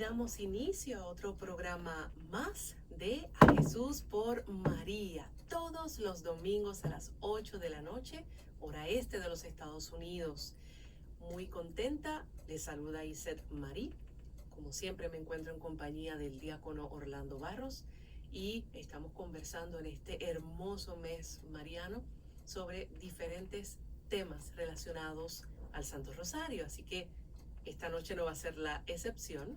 damos inicio a otro programa más de A Jesús por María, todos los domingos a las 8 de la noche, hora este de los Estados Unidos. Muy contenta, les saluda Iset Marí. Como siempre me encuentro en compañía del diácono Orlando Barros y estamos conversando en este hermoso mes mariano sobre diferentes temas relacionados al Santo Rosario. Así que esta noche no va a ser la excepción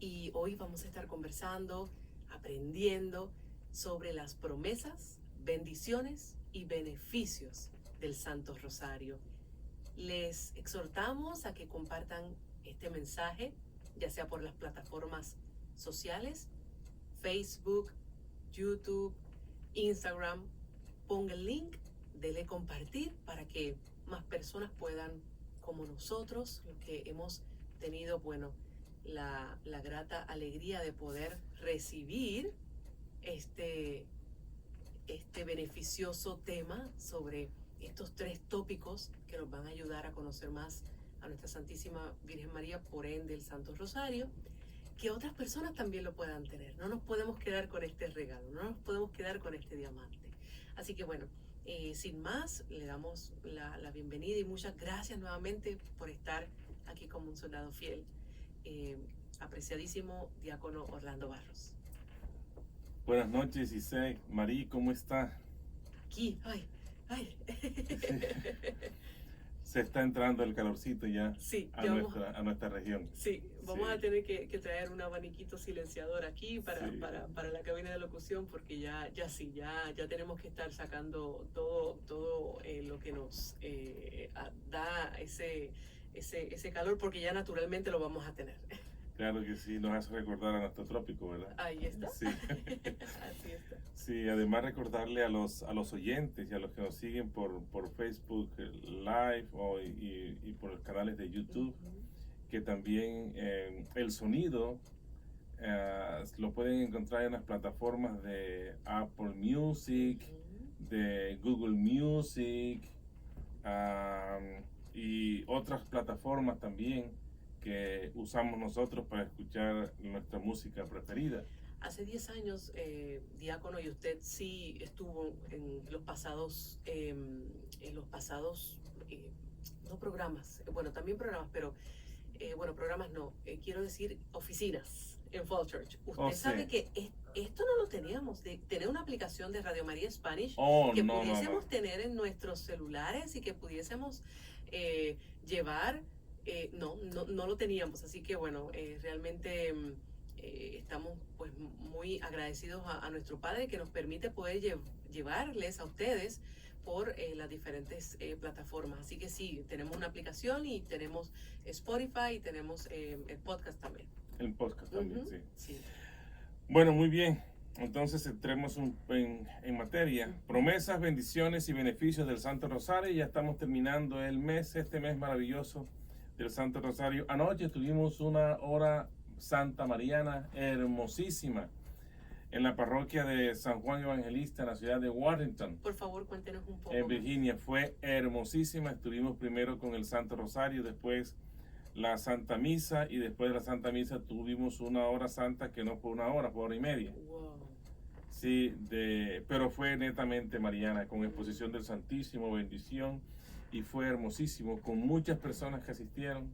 y hoy vamos a estar conversando, aprendiendo sobre las promesas, bendiciones y beneficios del Santo Rosario. Les exhortamos a que compartan este mensaje, ya sea por las plataformas sociales, Facebook, YouTube, Instagram. Ponga el link, dele compartir para que más personas puedan, como nosotros, los que hemos tenido, la grata alegría de poder recibir este beneficioso tema sobre estos 3 tópicos que nos van a ayudar a conocer más a nuestra Santísima Virgen María, por ende el Santo Rosario, que otras personas también lo puedan tener. No nos podemos quedar con este regalo, no nos podemos quedar con este diamante. Así que bueno, sin más, le damos la bienvenida y muchas gracias nuevamente por estar aquí como un soldado fiel. Apreciadísimo diácono Orlando Barros. Buenas noches, Isaac. Marí, ¿cómo está? Aquí, ay. Se está entrando el calorcito ya, Sí, a nuestra región. Sí, vamos Sí. a tener que traer un abaniquito silenciador aquí para, Sí. para la cabina de locución, porque ya tenemos que estar sacando todo lo que nos da ese calor, porque ya naturalmente lo vamos a tener. Claro que sí, nos hace recordar a nuestro trópico, ¿verdad? Ahí está. Sí. Así está. Sí, además recordarle a los oyentes y a los que nos siguen por Facebook Live y por los canales de YouTube, que también el sonido lo pueden encontrar en las plataformas de Apple Music, de Google Music y otras plataformas también que usamos nosotros para escuchar nuestra música preferida. Hace 10 años, diácono, y usted sí estuvo en los pasados, no programas, bueno, también programas, pero programas no, quiero decir oficinas en Fall Church. Usted sabe que esto no lo teníamos, de tener una aplicación de Radio María Spanish que pudiésemos tener en nuestros celulares y que pudiésemos llevar, no lo teníamos, así que bueno, realmente estamos pues muy agradecidos a nuestro Padre que nos permite poder llevarles a ustedes por las diferentes plataformas. Así que sí, tenemos una aplicación y tenemos Spotify y tenemos el podcast también. El podcast también, sí. Bueno, muy bien. Entonces entremos en materia. Promesas, bendiciones y beneficios del Santo Rosario. Ya estamos terminando este mes maravilloso del Santo Rosario. Anoche tuvimos una hora santa mariana hermosísima en la parroquia de San Juan Evangelista, en la ciudad de Warrenton. Por favor, cuéntenos un poco. En Virginia. Fue hermosísima. Estuvimos primero con el Santo Rosario, después la Santa Misa, y después de la Santa Misa tuvimos una hora santa que no fue una hora, fue hora y media. Wow. Sí, pero fue netamente mariana, con exposición del Santísimo, bendición, y fue hermosísimo, con muchas personas que asistieron,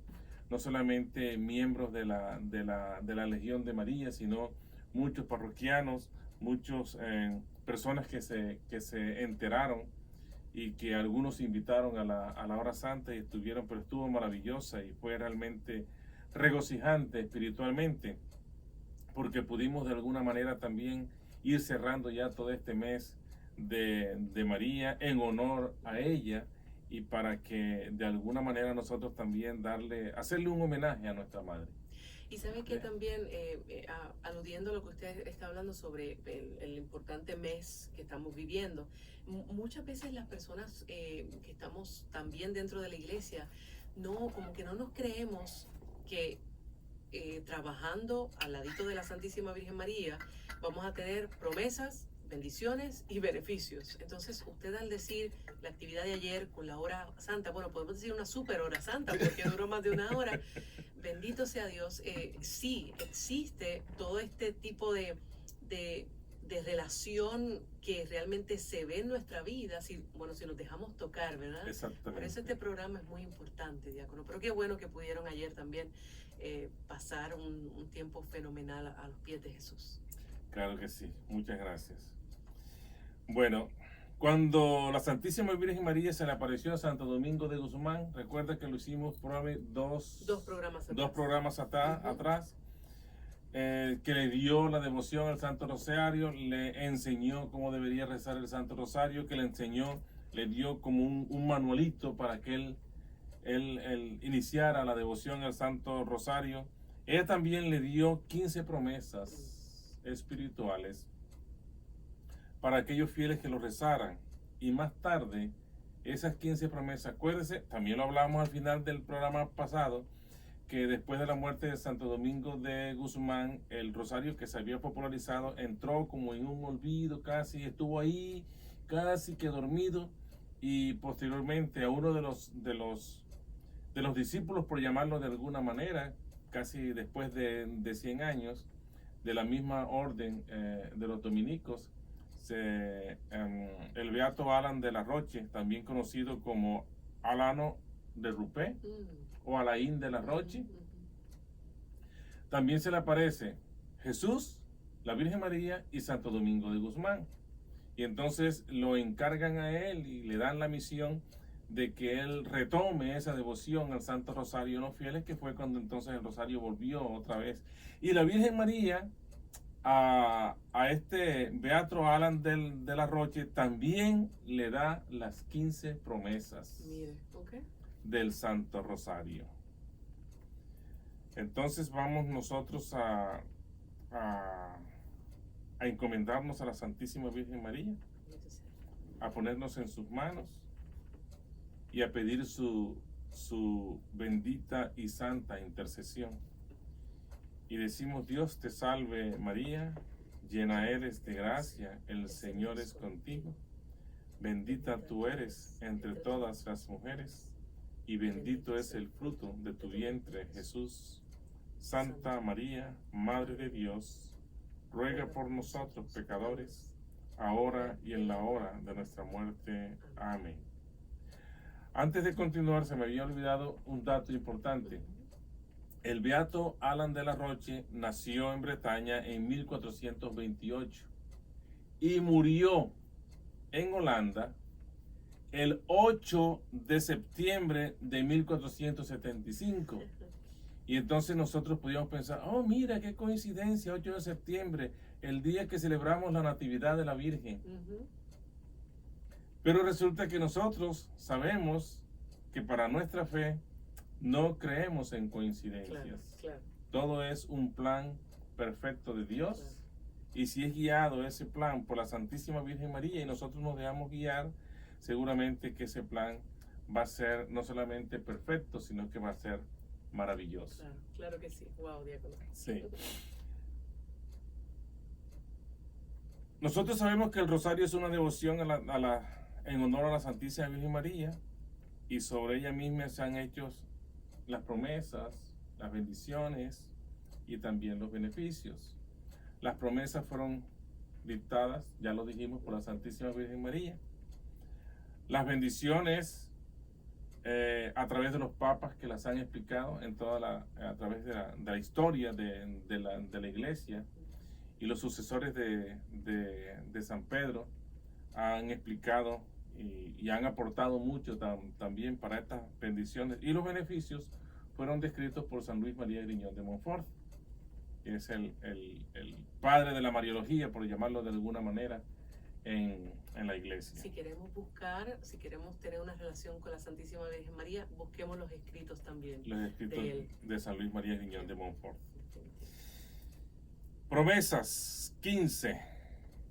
no solamente miembros de la Legión de María, sino muchos parroquianos, muchas personas que se enteraron y que algunos invitaron a la hora santa y estuvieron, pero estuvo maravillosa y fue realmente regocijante espiritualmente, porque pudimos de alguna manera también ir cerrando ya todo este mes de María en honor a ella, y para que de alguna manera nosotros también hacerle un homenaje a nuestra madre. Y sabe que también, aludiendo a lo que usted está hablando sobre el importante mes que estamos viviendo, muchas veces las personas que estamos también dentro de la iglesia, como que no nos creemos que trabajando al ladito de la Santísima Virgen María vamos a tener promesas, bendiciones y beneficios. Entonces, usted al decir la actividad de ayer con la hora santa, bueno, podemos decir una super hora santa porque duró más de una hora, bendito sea Dios, sí existe todo este tipo de relación que realmente se ve en nuestra vida, si nos dejamos tocar, ¿verdad? Exactamente. Por eso este programa es muy importante, diácono. Pero qué bueno que pudieron ayer también pasar un tiempo fenomenal a los pies de Jesús. Claro que sí, muchas gracias. Bueno, cuando la Santísima Virgen María se le apareció a Santo Domingo de Guzmán, recuerda que lo hicimos probablemente dos programas atrás, que le dio la devoción al Santo Rosario, le enseñó cómo debería rezar el Santo Rosario, que le dio como un manualito para que él iniciara la devoción al Santo Rosario. Ella también le dio 15 promesas espirituales para aquellos fieles que lo rezaran, y más tarde esas 15 promesas, acuérdense, también lo hablamos al final del programa pasado, que después de la muerte de Santo Domingo de Guzmán, el rosario que se había popularizado entró como en un olvido, casi estuvo ahí, casi que dormido, y posteriormente a uno de los discípulos, por llamarlo de alguna manera, casi después de 100 años, de la misma orden de los dominicos, el beato Alan de la Roche, también conocido como Alano de Rupé o Alain de la Roche, también se le aparece Jesús, la Virgen María y Santo Domingo de Guzmán. Y entonces lo encargan a él y le dan la misión de que él retome esa devoción al Santo Rosario en los fieles, que fue cuando entonces el Rosario volvió otra vez. Y la Virgen María, a este Beato Alan de la Roche, también le da las 15 promesas del Santo Rosario. Entonces vamos nosotros a encomendarnos a la Santísima Virgen María, a ponernos en sus manos y a pedir su bendita y santa intercesión. Y decimos: Dios te salve María, llena eres de gracia, el Señor es contigo. Bendita tú eres entre todas las mujeres, y bendito es el fruto de tu vientre, Jesús. Santa María, Madre de Dios, ruega por nosotros pecadores, ahora y en la hora de nuestra muerte. Amén. Antes de continuar, se me había olvidado un dato importante. El beato Alan de la Roche nació en Bretaña en 1428 y murió en Holanda el 8 de septiembre de 1475. Y entonces nosotros podíamos pensar: oh, mira qué coincidencia, 8 de septiembre, el día que celebramos la Natividad de la Virgen. Pero resulta que nosotros sabemos que para nuestra fe no creemos en coincidencias. Claro. Todo es un plan perfecto de Dios. Claro. Y si es guiado ese plan por la Santísima Virgen María y nosotros nos dejamos guiar, seguramente que ese plan va a ser no solamente perfecto, sino que va a ser maravilloso. Claro que sí. Wow, diácono. Sí. Nosotros sabemos que el rosario es una devoción en honor a la Santísima Virgen María, y sobre ella misma se han hecho las promesas, las bendiciones y también los beneficios. Las promesas fueron dictadas, ya lo dijimos, por la Santísima Virgen María. Las bendiciones a través de los papas que las han explicado a través de la historia de la Iglesia, y los sucesores de San Pedro han explicado y han aportado mucho también para estas bendiciones, y los beneficios fueron descritos por San Luis María Griñón de Montfort, que es el padre de la Mariología, por llamarlo de alguna manera, en la Iglesia. Si queremos tener una relación con la Santísima Virgen María, busquemos los escritos también. Los escritos de San Luis María Griñón de Montfort. Promesas 15.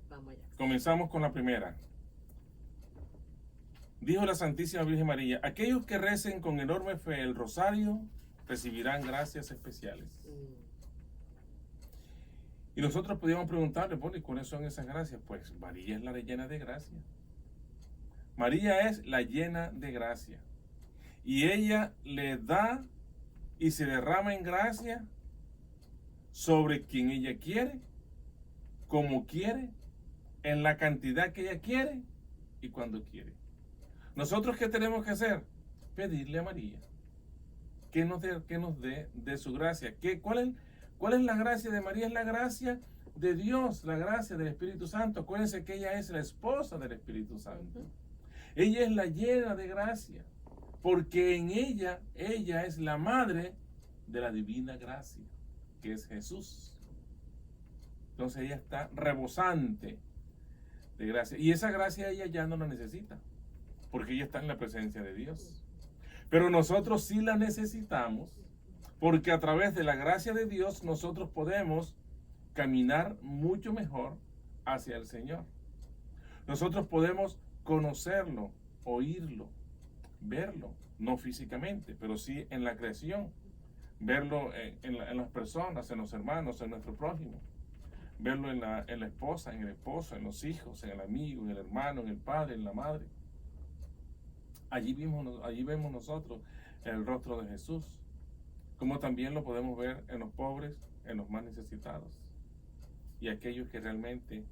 Vamos allá. Comenzamos con la primera. Dijo la Santísima Virgen María: aquellos que recen con enorme fe el rosario recibirán gracias especiales. Y nosotros podíamos preguntarle, bueno, ¿y cuáles son esas gracias? Pues María es la llena de gracia. María es la llena de gracia. Y ella le da y se derrama en gracia sobre quien ella quiere, como quiere, en la cantidad que ella quiere y cuando quiere. ¿Nosotros qué tenemos que hacer? Pedirle a María que nos dé de su gracia. ¿Cuál es la gracia de María? Es la gracia de Dios, la gracia del Espíritu Santo. Acuérdense que ella es la esposa del Espíritu Santo. Ella es la llena de gracia, porque en ella es la madre de la divina gracia, que es Jesús. Entonces ella está rebosante de gracia. Y esa gracia ella ya no la necesita, porque ella está en la presencia de Dios. Pero nosotros sí la necesitamos, porque a través de la gracia de Dios nosotros podemos caminar mucho mejor hacia el Señor. Nosotros podemos conocerlo, oírlo, verlo, no físicamente, pero sí en la creación, verlo en las personas, en los hermanos, en nuestro prójimo, verlo en la esposa, en el esposo, en los hijos, en el amigo, en el hermano, en el padre, en la madre. Allí vemos nosotros el rostro de Jesús, como también lo podemos ver en los pobres, en los más necesitados y aquellos que realmente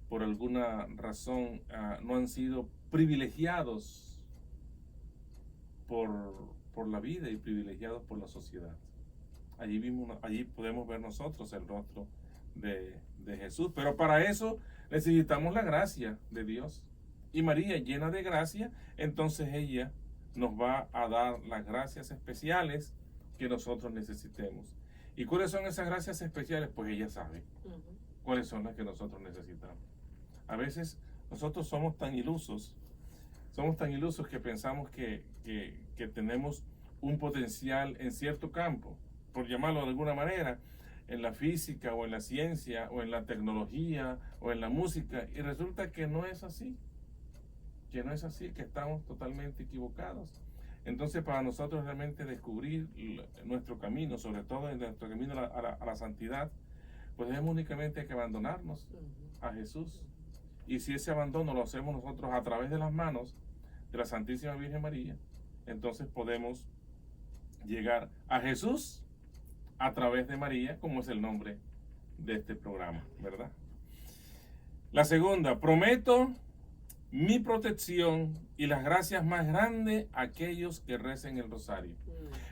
por alguna razón no han sido privilegiados por la vida y privilegiados por la sociedad. Allí podemos ver nosotros el rostro de Jesús, pero para eso necesitamos la gracia de Dios. Y María, llena de gracia, entonces ella nos va a dar las gracias especiales que nosotros necesitemos. ¿Y cuáles son esas gracias especiales? Pues ella sabe cuáles son las que nosotros necesitamos. A veces nosotros somos tan ilusos que pensamos que tenemos un potencial en cierto campo, por llamarlo de alguna manera, en la física o en la ciencia o en la tecnología o en la música, y resulta que no es así, que estamos totalmente equivocados. Entonces, para nosotros realmente descubrir nuestro camino, sobre todo en nuestro camino a la santidad, pues es únicamente que abandonarnos a Jesús. Y si ese abandono lo hacemos nosotros a través de las manos de la Santísima Virgen María, entonces podemos llegar a Jesús a través de María, como es el nombre de este programa, ¿verdad? La segunda, prometo mi protección y las gracias más grandes a aquellos que recen el rosario.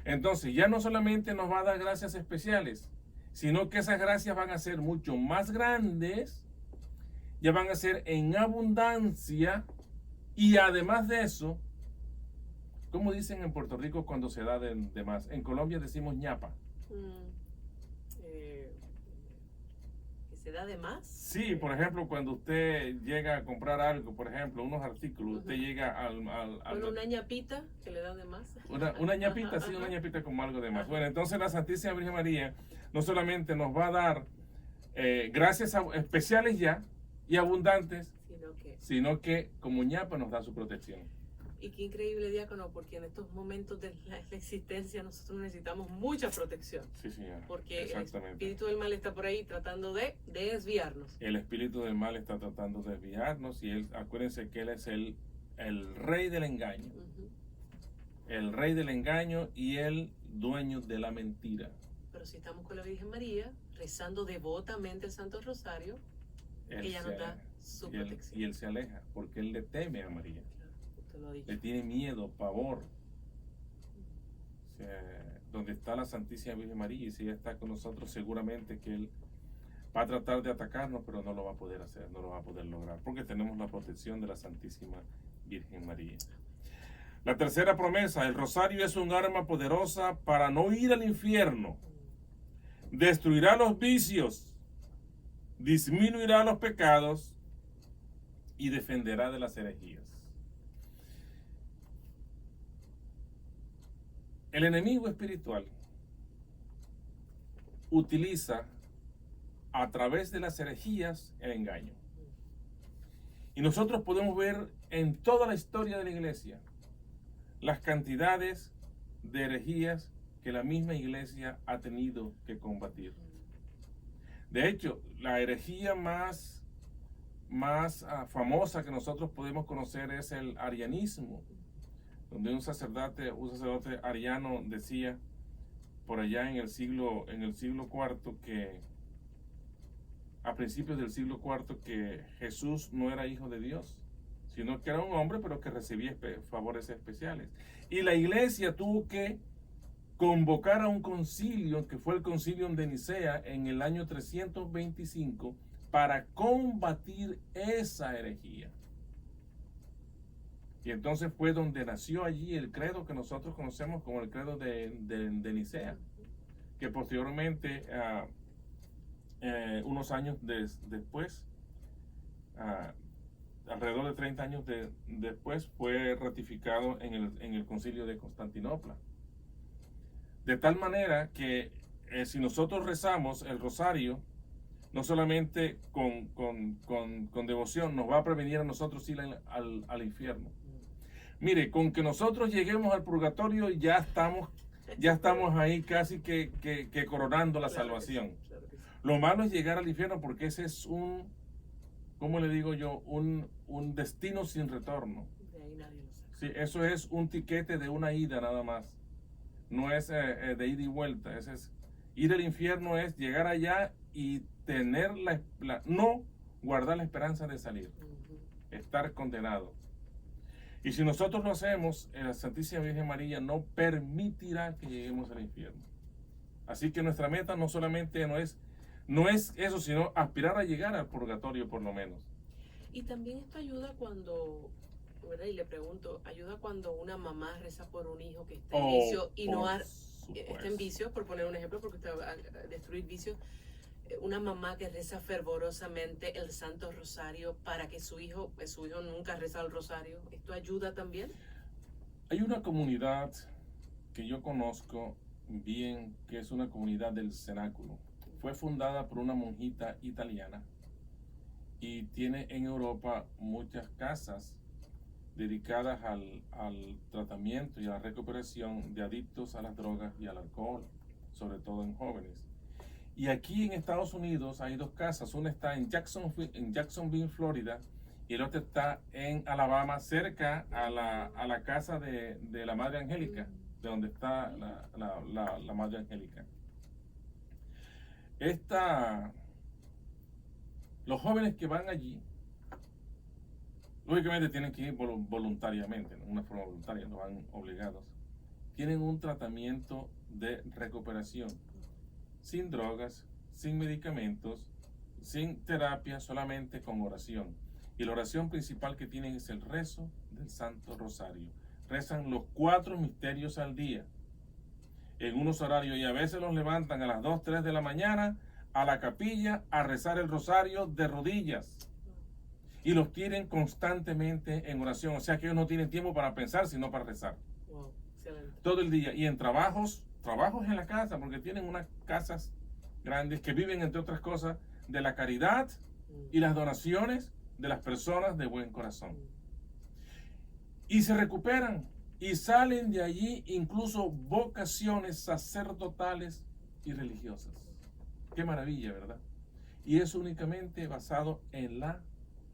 Entonces ya no solamente nos va a dar gracias especiales, sino que esas gracias van a ser mucho más grandes, ya van a ser en abundancia, y además de eso, como dicen en Puerto Rico cuando se da de más, en Colombia decimos ñapa. ¿Se da de más? Sí, por ejemplo, cuando usted llega a comprar algo, por ejemplo, unos artículos, usted llega Bueno, una ñapita que le da de más. Una ñapita, sí, una ñapita como algo de más. Bueno, entonces la Santísima Virgen María no solamente nos va a dar gracias especiales ya y abundantes, sino que como ñapa nos da su protección. Y qué increíble, diácono, porque en estos momentos de la existencia nosotros necesitamos mucha protección. Sí, señor. Porque el espíritu del mal está por ahí tratando de desviarnos. El espíritu del mal está tratando de desviarnos, y acuérdense que él es el rey del engaño. El rey del engaño y el dueño de la mentira. Pero si estamos con la Virgen María, rezando devotamente el Santo Rosario, ella nos da su protección. Y él se aleja, porque él le teme a María. Le tiene miedo, pavor. O sea, donde está la Santísima Virgen María, y si ella está con nosotros, seguramente que él va a tratar de atacarnos, pero no lo va a poder hacer, no lo va a poder lograr, porque tenemos la protección de la Santísima Virgen María. La tercera promesa: el rosario es un arma poderosa para no ir al infierno. Destruirá los vicios, disminuirá los pecados y defenderá de las herejías. El enemigo espiritual utiliza a través de las herejías el engaño. Y nosotros podemos ver en toda la historia de la iglesia las cantidades de herejías que la misma iglesia ha tenido que combatir. De hecho, la herejía más famosa que nosotros podemos conocer es el arianismo, donde un sacerdote ariano decía por allá en el siglo IV que a principios del siglo IV que Jesús no era hijo de Dios, sino que era un hombre pero que recibía favores especiales. Y la iglesia tuvo que convocar a un concilio, que fue el concilio de Nicea en el año 325, para combatir esa herejía. Y entonces fue donde nació allí el credo que nosotros conocemos como el credo de Nicea, que posteriormente, unos años después, alrededor de 30 años después, fue ratificado en el concilio de Constantinopla. De tal manera que si nosotros rezamos el rosario, no solamente con devoción, nos va a prevenir a nosotros ir al infierno. Mire, con que nosotros lleguemos al purgatorio ya estamos ahí casi que coronando la salvación. Lo malo es llegar al infierno, porque ese es ¿cómo le digo yo? Un destino sin retorno. Sí, eso es un tiquete de una ida nada más. No es de ida y vuelta. Ir al infierno es llegar allá y tener no guardar la esperanza de salir. Estar condenado. Y si nosotros lo hacemos, la Santísima Virgen María no permitirá que lleguemos al infierno. Así que nuestra meta no solamente no es eso, sino aspirar a llegar al purgatorio por lo menos. Y también esto ayuda cuando, ¿verdad? Y le pregunto, ayuda cuando una mamá reza por un hijo que está en vicio y no está en vicio, por poner un ejemplo, porque usted va a destruir vicios. Una mamá que reza fervorosamente el Santo Rosario para que su hijo nunca reza el Rosario, ¿esto ayuda también? Hay una comunidad que yo conozco bien, que es una comunidad del cenáculo. Fue fundada por una monjita italiana y tiene en Europa muchas casas dedicadas al tratamiento y a la recuperación de adictos a las drogas y al alcohol, sobre todo en jóvenes. Y aquí en Estados Unidos hay dos casas. Una está en Jacksonville, Florida, y la otra está en Alabama, cerca a la casa de la Madre Angélica, de donde está la Madre Angélica. Los jóvenes que van allí, lógicamente tienen que ir voluntariamente, ¿no? De una forma voluntaria, no van obligados. Tienen un tratamiento de recuperación, sin drogas, sin medicamentos, sin terapia, solamente con oración. Y la oración principal que tienen es el rezo del Santo Rosario. Rezan los 4 misterios al día, en unos horarios, y a veces los levantan a las 2, 3 de la mañana a la capilla a rezar el rosario de rodillas. Y los tienen constantemente en oración. O sea que ellos no tienen tiempo para pensar, sino para rezar. Wow, excelente. Todo el día. Y en trabajos en la casa, porque tienen unas casas grandes que viven, entre otras cosas, de la caridad y las donaciones de las personas de buen corazón. Y se recuperan y salen de allí incluso vocaciones sacerdotales y religiosas. Qué maravilla, ¿verdad? Y es únicamente basado en la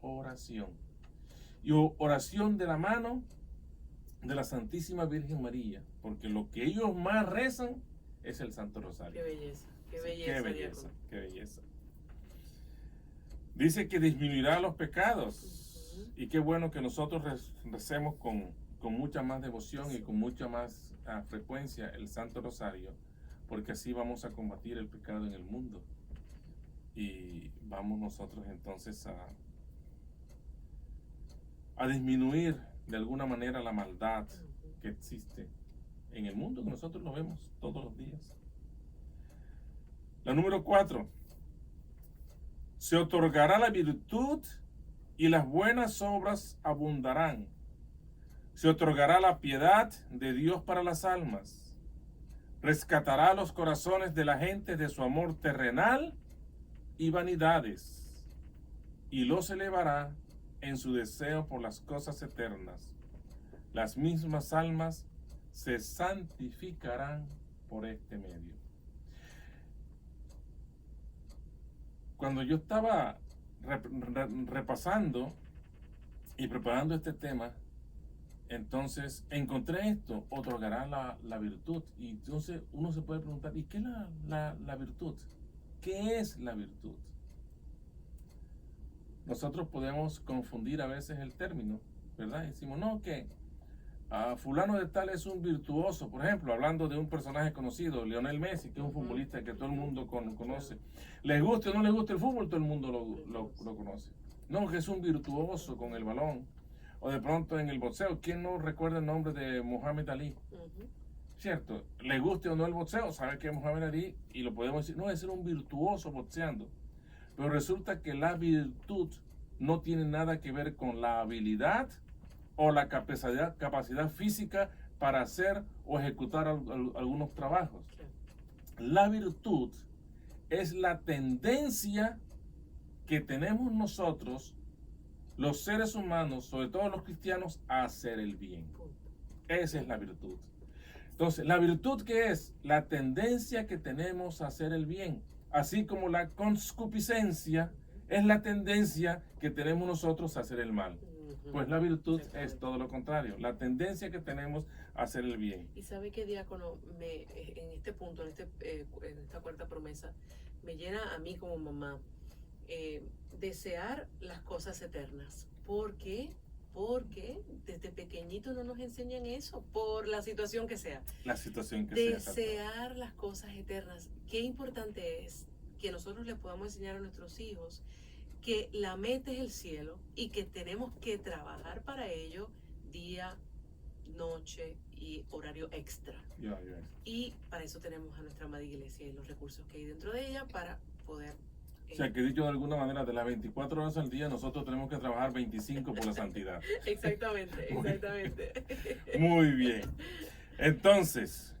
oración. Y oración de la mano de la Santísima Virgen María, porque lo que ellos más rezan es el Santo Rosario. Qué belleza, qué Sí, belleza. qué belleza, qué belleza. Dice que disminuirá los pecados. Y qué bueno que nosotros recemos con mucha más devoción y con mucha más frecuencia el Santo Rosario, porque así vamos a combatir el pecado en el mundo. Y vamos nosotros entonces a disminuir de alguna manera la maldad que existe en el mundo, que nosotros lo vemos todos los días. La número 4. Se otorgará la virtud y las buenas obras abundarán. Se otorgará la piedad de Dios para las almas. Rescatará los corazones de la gente de su amor terrenal y vanidades, y los elevará en su deseo por las cosas eternas. Las mismas almas se santificarán por este medio. cuando yo estaba repasando y preparando este tema, entonces encontré esto: otorgará la virtud. Y entonces uno se puede preguntar, ¿y qué es la virtud? ¿Qué es la virtud? Nosotros podemos confundir a veces el término, ¿verdad? Decimos, no, que fulano de tal es un virtuoso, por ejemplo, hablando de un personaje conocido, Lionel Messi, que es un futbolista que todo el mundo conoce. Les guste o no les guste el fútbol, todo el mundo lo conoce. No, que es un virtuoso con el balón. O de pronto en el boxeo, ¿quién no recuerda el nombre de Muhammad Ali? ¿Cierto? Le guste o no el boxeo, sabe que es Muhammad Ali y lo podemos decir, no, es ser un virtuoso boxeando. Pero resulta que la virtud no tiene nada que ver con la habilidad o la capacidad física para hacer o ejecutar algunos trabajos. La virtud es la tendencia que tenemos nosotros, los seres humanos, sobre todo los cristianos, a hacer el bien. Esa es la virtud. Entonces, ¿la virtud qué es? La tendencia que tenemos a hacer el bien. Así como la concupiscencia es la tendencia que tenemos nosotros a hacer el mal. Pues la virtud es todo lo contrario, la tendencia que tenemos a hacer el bien. Y sabe que, diácono, en este punto, en esta cuarta promesa, me llena a mí como mamá desear las cosas eternas. ¿Por qué? Porque desde pequeñito no nos enseñan eso, por la situación que sea. La situación que sea. Desear las cosas eternas. Qué importante es que nosotros le podamos enseñar a nuestros hijos que la meta es el cielo y que tenemos que trabajar para ello día, noche y horario extra. Y para eso tenemos a nuestra amada iglesia y los recursos que hay dentro de ella para poder... O sea, que dicho de alguna manera, de las 24 horas al día, nosotros tenemos que trabajar 25 por la santidad. Exactamente. Muy bien. Entonces,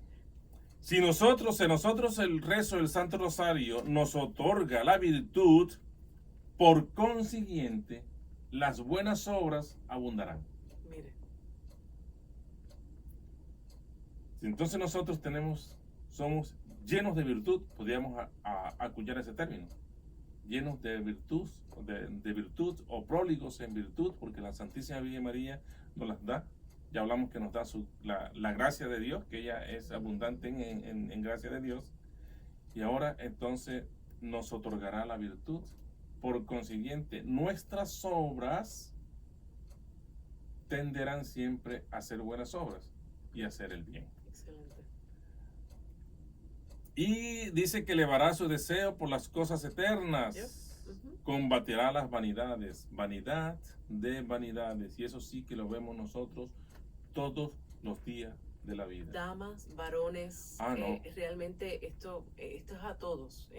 si nosotros el rezo del Santo Rosario nos otorga la virtud, por consiguiente, las buenas obras abundarán. Mire. Si entonces nosotros somos llenos de virtud, podríamos acuñar ese término. Llenos de virtud, de virtud o próligos en virtud, porque la Santísima Virgen María nos las da. Ya hablamos que nos da la gracia de Dios, que ella es abundante en gracia de Dios. Y ahora entonces nos otorgará la virtud. Por consiguiente, nuestras obras tenderán siempre a hacer buenas obras y a hacer el bien. Excelente. Y dice que elevará su deseo por las cosas eternas. Combatirá las vanidades. Vanidad de vanidades. Y eso sí que lo vemos nosotros todos los días de la vida. Damas, varones, no. Realmente esto es a todos,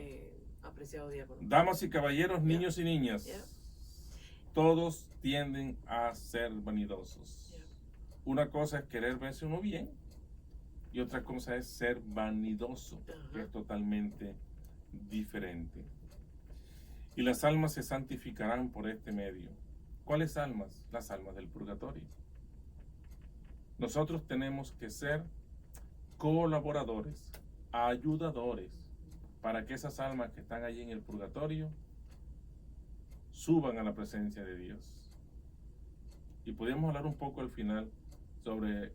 apreciado diácono. Damas y caballeros, niños y niñas, todos tienden a ser vanidosos. Una cosa es querer verse uno bien y otra cosa es ser vanidoso, que es totalmente diferente. Y las almas se santificarán por este medio. ¿Cuáles almas? Las almas del purgatorio. Nosotros tenemos que ser colaboradores, ayudadores, para que esas almas que están allí en el purgatorio suban a la presencia de Dios. Y podemos hablar un poco al final sobre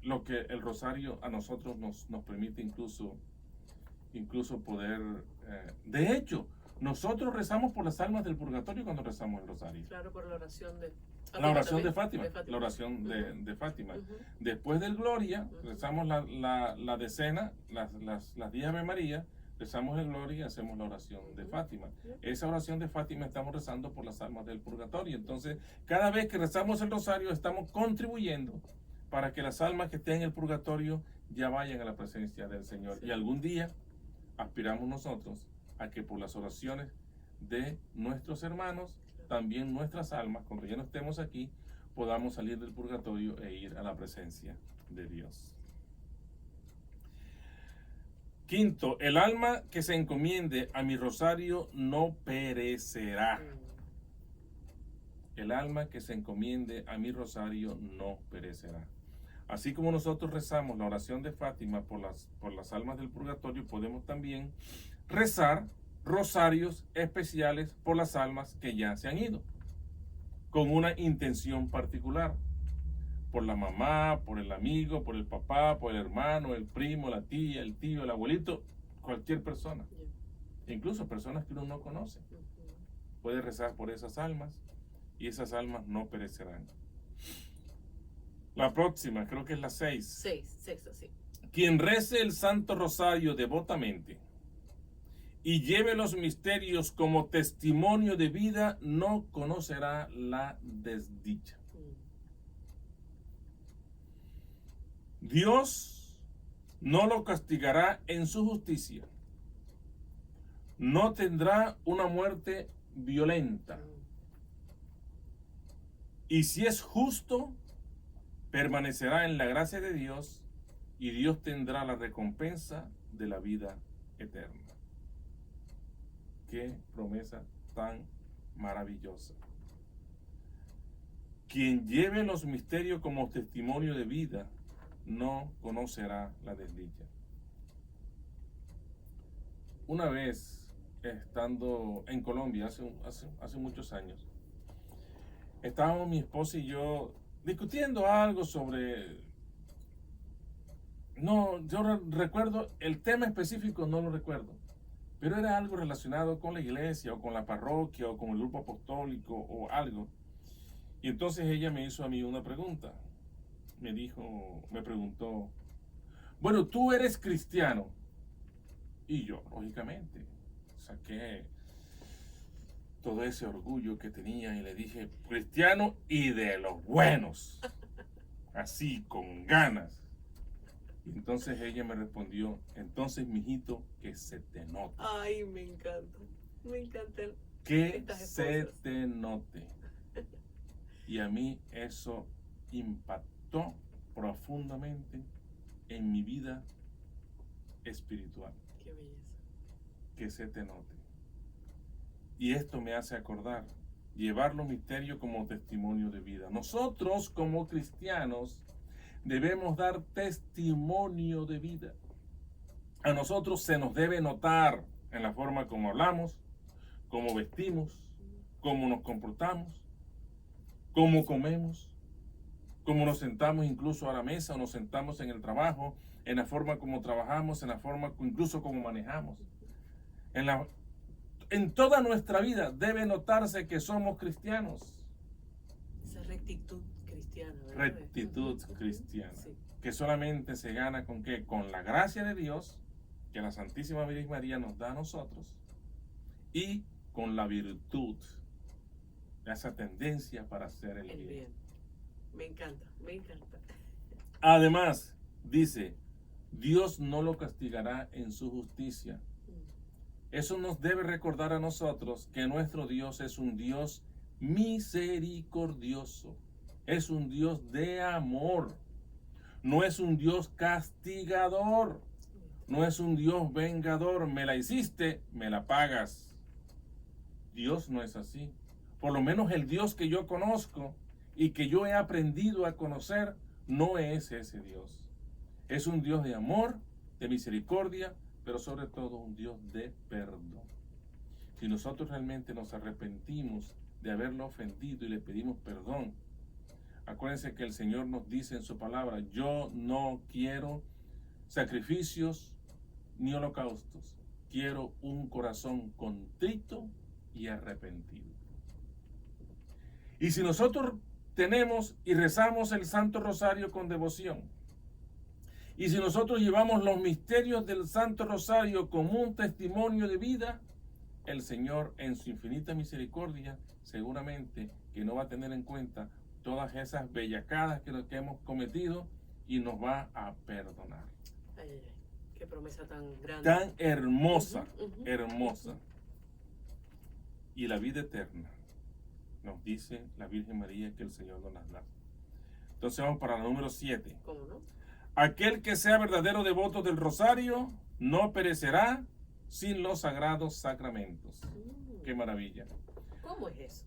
lo que el rosario a nosotros nos permite incluso poder... de hecho, nosotros rezamos por las almas del purgatorio cuando rezamos el rosario. Claro, por la oración de... La oración de Fátima. La oración de Fátima. Después del Gloria, rezamos la decena, las 10 Ave María, rezamos el Gloria y hacemos la oración de Fátima. Esa oración de Fátima estamos rezando por las almas del purgatorio. Entonces, cada vez que rezamos el rosario, estamos contribuyendo para que las almas que estén en el purgatorio ya vayan a la presencia del Señor. Y algún día aspiramos nosotros a que por las oraciones de nuestros hermanos, también nuestras almas, cuando ya no estemos aquí, podamos salir del purgatorio e ir a la presencia de Dios. Quinto, el alma que se encomiende a mi rosario no perecerá. El alma que se encomiende a mi rosario no perecerá. Así como nosotros rezamos la oración de Fátima por las almas del purgatorio, podemos también rezar rosarios especiales por las almas que ya se han ido, con una intención particular. Por la mamá, por el amigo, por el papá, por el hermano, el primo, la tía, el tío, el abuelito, cualquier persona. Incluso personas que uno no conoce. Puede rezar por esas almas y esas almas no perecerán. La próxima, creo que es la 6. Sexta, sí. Quien rece el Santo Rosario devotamente y lleve los misterios como testimonio de vida, no conocerá la desdicha. Dios no lo castigará en su justicia. No tendrá una muerte violenta. Y si es justo, permanecerá en la gracia de Dios y Dios tendrá la recompensa de la vida eterna. Qué promesa tan maravillosa. Quien lleve los misterios como testimonio de vida no conocerá la desdicha. Una vez, estando en Colombia, hace muchos años, estábamos mi esposa y yo discutiendo algo sobre... No, yo recuerdo, el tema específico no lo recuerdo, pero era algo relacionado con la iglesia o con la parroquia o con el grupo apostólico o algo. Y entonces ella me hizo a mí una pregunta. Me preguntó, bueno, ¿tú eres cristiano? Y yo, lógicamente, saqué todo ese orgullo que tenía y le dije, cristiano y de los buenos, así, con ganas. Y entonces ella me respondió, entonces, mijito, que se te note. Ay, me encanta Que se te note. Y a mí eso impactó profundamente en mi vida espiritual. Qué belleza. Que se te note. Y esto me hace acordar, llevar los misterios como testimonio de vida. Nosotros como cristianos debemos dar testimonio de vida. A nosotros se nos debe notar en la forma como hablamos, cómo vestimos, cómo nos comportamos, cómo comemos, cómo nos sentamos incluso a la mesa o nos sentamos en el trabajo, en la forma como trabajamos, en la forma incluso como manejamos. En toda nuestra vida debe notarse que somos cristianos. Esa rectitud cristiana, ¿verdad? Rectitud cristiana. Sí. Que solamente se gana ¿con qué? Con la gracia de Dios, que la Santísima Virgen María nos da a nosotros, y con la virtud, esa tendencia para hacer el bien. Me encanta. Además, dice, Dios no lo castigará en su justicia. Eso nos debe recordar a nosotros que nuestro Dios es un Dios misericordioso, es un Dios de amor, no es un Dios castigador, no es un Dios vengador, me la hiciste, me la pagas. Dios no es así. Por lo menos el Dios que yo conozco y que yo he aprendido a conocer, no es ese Dios. Es un Dios de amor, de misericordia, pero sobre todo un Dios de perdón. Si nosotros realmente nos arrepentimos de haberlo ofendido y le pedimos perdón, acuérdense que el Señor nos dice en su palabra, yo no quiero sacrificios ni holocaustos, quiero un corazón contrito y arrepentido. Y si nosotros tenemos y rezamos el Santo Rosario con devoción, y si nosotros llevamos los misterios del Santo Rosario como un testimonio de vida, el Señor en su infinita misericordia seguramente que no va a tener en cuenta todas esas bellacadas que hemos cometido y nos va a perdonar. Ay, qué promesa tan grande. Tan hermosa, hermosa. Y la vida eterna, nos dice la Virgen María que el Señor nos la da. Entonces vamos para el número 7. ¿Cómo no? Aquel que sea verdadero devoto del rosario no perecerá sin los sagrados sacramentos. Qué maravilla. ¿Cómo es eso?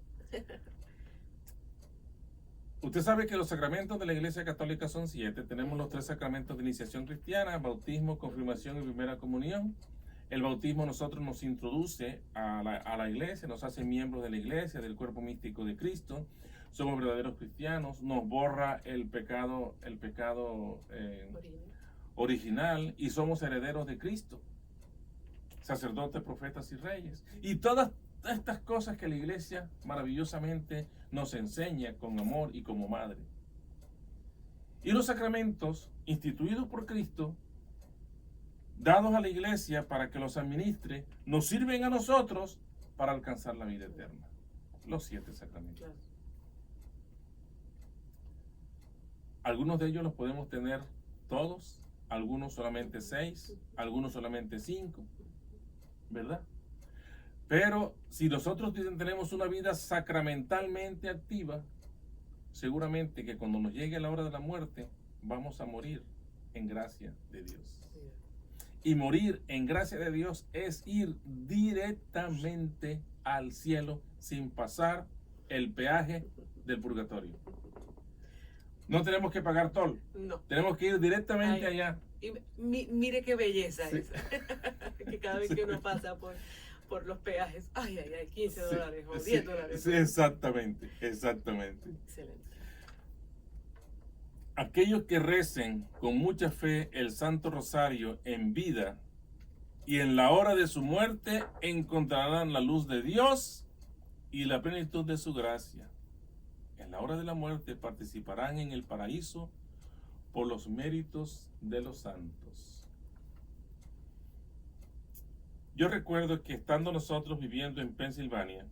Usted sabe que los sacramentos de la Iglesia Católica son 7. Tenemos los 3 sacramentos de iniciación cristiana: bautismo, confirmación y primera comunión. El bautismo nosotros nos introduce a la iglesia, nos hace miembros de la iglesia, del cuerpo místico de Cristo. Somos verdaderos cristianos, nos borra el pecado original, y somos herederos de Cristo, sacerdotes, profetas y reyes. Y todas estas cosas que la iglesia maravillosamente nos enseña con amor y como madre. Y los sacramentos instituidos por Cristo, dados a la iglesia para que los administre, nos sirven a nosotros para alcanzar la vida eterna. Los 7 sacramentos. Claro. Algunos de ellos los podemos tener todos, algunos solamente 6, algunos solamente 5, ¿verdad? Pero si nosotros tenemos una vida sacramentalmente activa, seguramente que cuando nos llegue la hora de la muerte, vamos a morir en gracia de Dios. Y morir en gracia de Dios es ir directamente al cielo sin pasar el peaje del purgatorio. No tenemos que pagar toll. No. Tenemos que ir directamente allá. Y mire qué belleza Sí. esa. Que cada vez que uno pasa por los peajes, ay, 15 dólares o 10 dólares. Sí, exactamente. Excelente. Aquellos que recen con mucha fe el Santo Rosario en vida y en la hora de su muerte encontrarán la luz de Dios y la plenitud de su gracia. En la hora de la muerte participarán en el paraíso por los méritos de los santos. Yo recuerdo que estando nosotros viviendo en Pensilvania,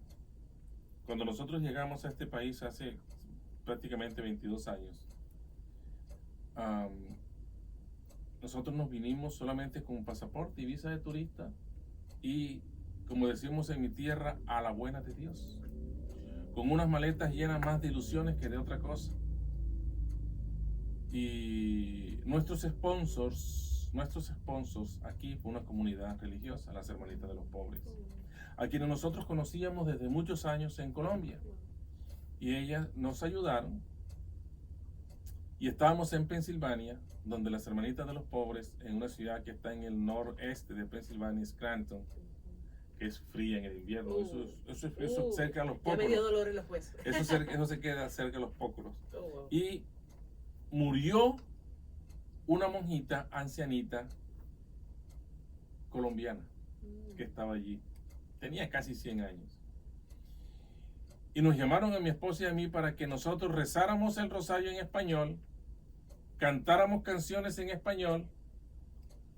cuando nosotros llegamos a este país hace prácticamente 22 años, nosotros nos vinimos solamente con un pasaporte y visa de turista y, como decimos en mi tierra, a la buena de Dios, con unas maletas llenas más de ilusiones que de otra cosa. Y nuestros sponsors aquí fue una comunidad religiosa, las Hermanitas de los Pobres, a quienes nosotros conocíamos desde muchos años en Colombia, y ellas nos ayudaron. Y estábamos en Pensilvania, donde las Hermanitas de los Pobres, en una ciudad que está en el noreste de Pensilvania, Scranton, que es fría en el invierno. Eso cerca a los Pócoros. Ya me dio dolor en los huesos. Eso se queda cerca de los Pócoros. Oh, wow. Y murió una monjita ancianita colombiana que estaba allí. Tenía casi 100 años. Y nos llamaron a mi esposa y a mí para que nosotros rezáramos el rosario en español, cantáramos canciones en español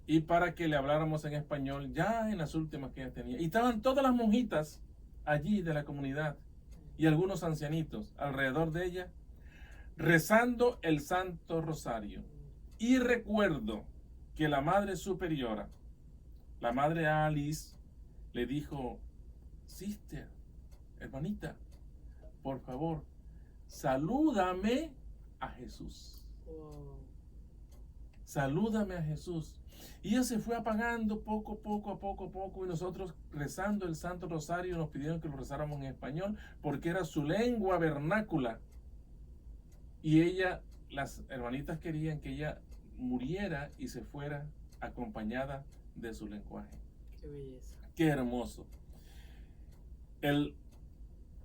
y para que le habláramos en español ya en las últimas que ella tenía. Y estaban todas las monjitas allí de la comunidad y algunos ancianitos alrededor de ella rezando el Santo Rosario. Y recuerdo que la Madre Superiora, la Madre Alice, le dijo: sister, hermanita, por favor, salúdame a Jesús. Wow. Salúdame a Jesús. Y ella se fue apagando poco a poco, y nosotros rezando el Santo Rosario nos pidieron que lo rezáramos en español porque era su lengua vernácula. Y las hermanitas querían que ella muriera y se fuera acompañada de su lenguaje. Qué belleza. Qué hermoso.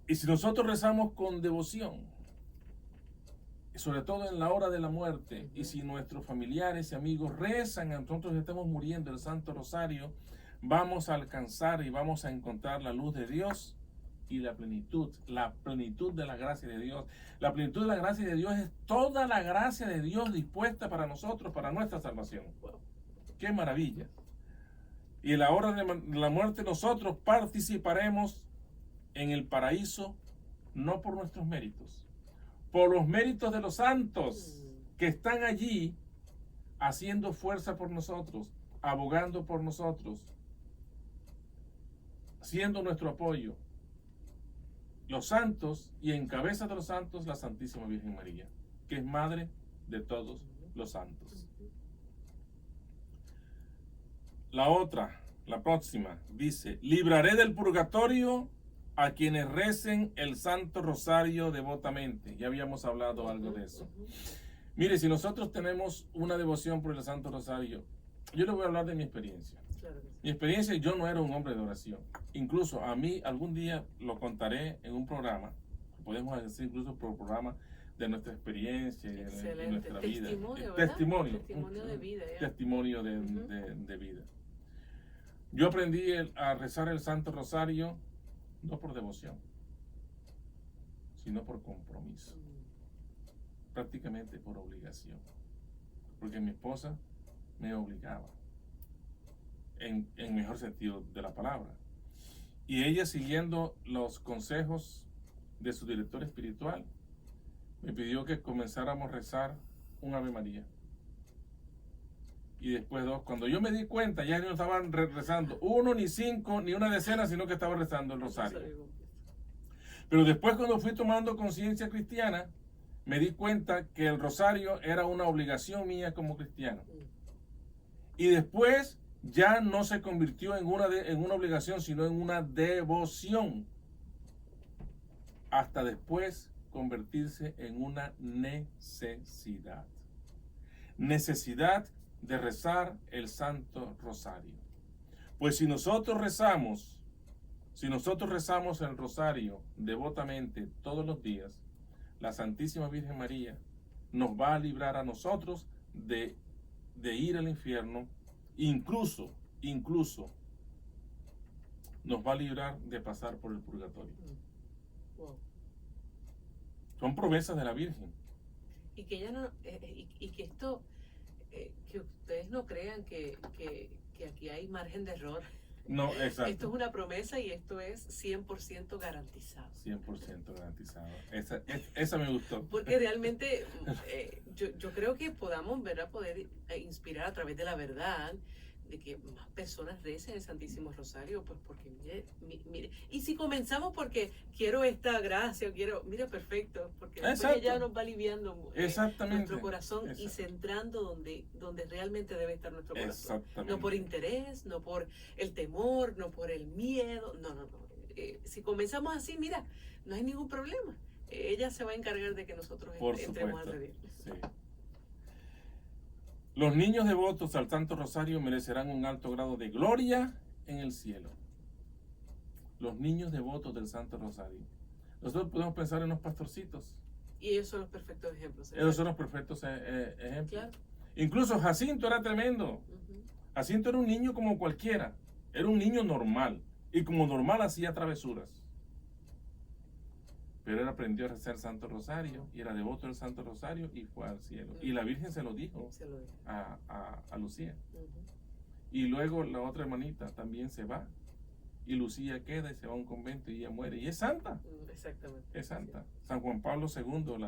Y si nosotros rezamos con devoción, sobre todo en la hora de la muerte, y si nuestros familiares y amigos rezan, nosotros estamos muriendo el Santo Rosario, vamos a alcanzar y vamos a encontrar la luz de Dios y la plenitud de la gracia de Dios. La plenitud de la gracia de Dios es toda la gracia de Dios dispuesta para nosotros, para nuestra salvación. ¡Qué maravilla! Y en la hora de la muerte nosotros participaremos en el paraíso, no por nuestros méritos, por los méritos de los santos que están allí haciendo fuerza por nosotros, abogando por nosotros, siendo nuestro apoyo. Los santos, y en cabeza de los santos, la Santísima Virgen María, que es madre de todos los santos. La próxima, dice: libraré del purgatorio a quienes recen el Santo Rosario devotamente. Ya habíamos hablado algo de eso. Mire, si nosotros tenemos una devoción por el Santo Rosario, yo les voy a hablar de mi experiencia. Claro que sí. Mi experiencia, yo no era un hombre de oración. Incluso a mí, algún día lo contaré en un programa, podemos decir incluso por programa de nuestra experiencia y de nuestra vida. Testimonio, Testimonio de vida. Testimonio de vida. Yo aprendí a rezar el Santo Rosario no por devoción, sino por compromiso, prácticamente por obligación, porque mi esposa me obligaba, en mejor sentido de la palabra, y ella, siguiendo los consejos de su director espiritual, me pidió que comenzáramos a rezar un Ave María. Y después 2, cuando yo me di cuenta, ya no estaban rezando 1, ni 5, ni una decena, sino que estaban rezando el rosario. Pero después, cuando fui tomando conciencia cristiana, me di cuenta que el rosario era una obligación mía como cristiano. Y después ya no se convirtió en una obligación, sino en una devoción. Hasta después convertirse en una necesidad. Necesidad de rezar el Santo Rosario. Pues si nosotros rezamos el rosario devotamente todos los días, la Santísima Virgen María nos va a librar a nosotros de ir al infierno, incluso nos va a librar de pasar por el purgatorio. Wow. Son promesas de la Virgen. Y que ella no, y que esto, que ustedes no crean que aquí hay margen de error. No, exacto. Esto es una promesa y esto es 100% garantizado. 100% garantizado. Esa me gustó. Porque realmente yo creo que podamos, ¿verdad?, poder inspirar a través de la verdad, de que más personas recen el Santísimo Rosario, pues porque mire, y si comenzamos porque quiero esta gracia, mira, perfecto, porque después ella nos va aliviando nuestro corazón y centrando donde realmente debe estar nuestro corazón. No por interés, no por el temor, no por el miedo, no. Si comenzamos así, mira, no hay ningún problema. Ella se va a encargar de que nosotros entremos al revés. Sí. Los niños devotos al Santo Rosario merecerán un alto grado de gloria en el cielo. Los niños devotos del Santo Rosario. Nosotros podemos pensar en los pastorcitos. Y ellos son los perfectos ejemplos. Ellos son los perfectos ejemplos. Claro. Incluso Jacinto era tremendo. Jacinto era un niño como cualquiera. Era un niño normal. Y como normal hacía travesuras. Pero él aprendió a rezar el Santo Rosario y era devoto del Santo Rosario y fue al cielo. Y la Virgen se lo dijo a Lucía. Y luego la otra hermanita también se va. Y Lucía queda y se va a un convento y ella muere. Y es santa. Exactamente. Es santa. San Juan Pablo II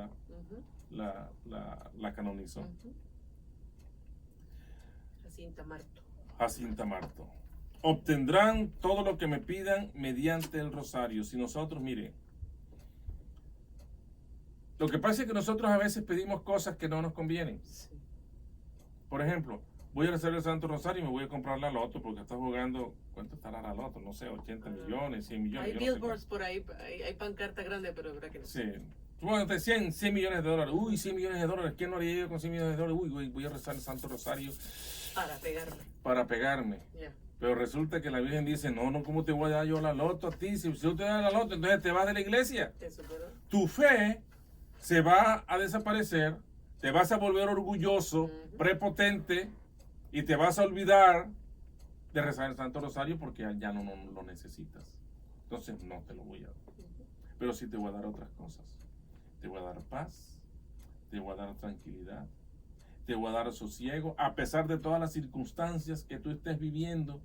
la canonizó. Jacinta Marto. Obtendrán todo lo que me pidan mediante el rosario. Si nosotros, mire, lo que pasa es que nosotros a veces pedimos cosas que no nos convienen. Sí. Por ejemplo, voy a rezar el Santo Rosario y me voy a comprar la loto porque está jugando, ¿cuánto estará la loto? No sé, 80 millones, 100 millones. Hay billboards por ahí, hay pancartas grandes, pero es verdad que no. Sí. Bueno, 100 millones de dólares. Uy, 100 millones de dólares. ¿Qué no haría yo con 100 millones de dólares? Uy, voy a rezar el Santo Rosario. Para pegarme. Yeah. Pero resulta que la Virgen dice, no, ¿cómo te voy a dar yo la loto a ti? Si yo te doy la loto, entonces te vas de la iglesia. Eso, ¿verdad? Tu fe se va a desaparecer, te vas a volver orgulloso, prepotente, y te vas a olvidar de rezar el Santo Rosario porque ya no lo necesitas. Entonces no te lo voy a dar. Pero sí te voy a dar otras cosas. Te voy a dar paz, te voy a dar tranquilidad, te voy a dar sosiego, a pesar de todas las circunstancias que tú estés viviendo,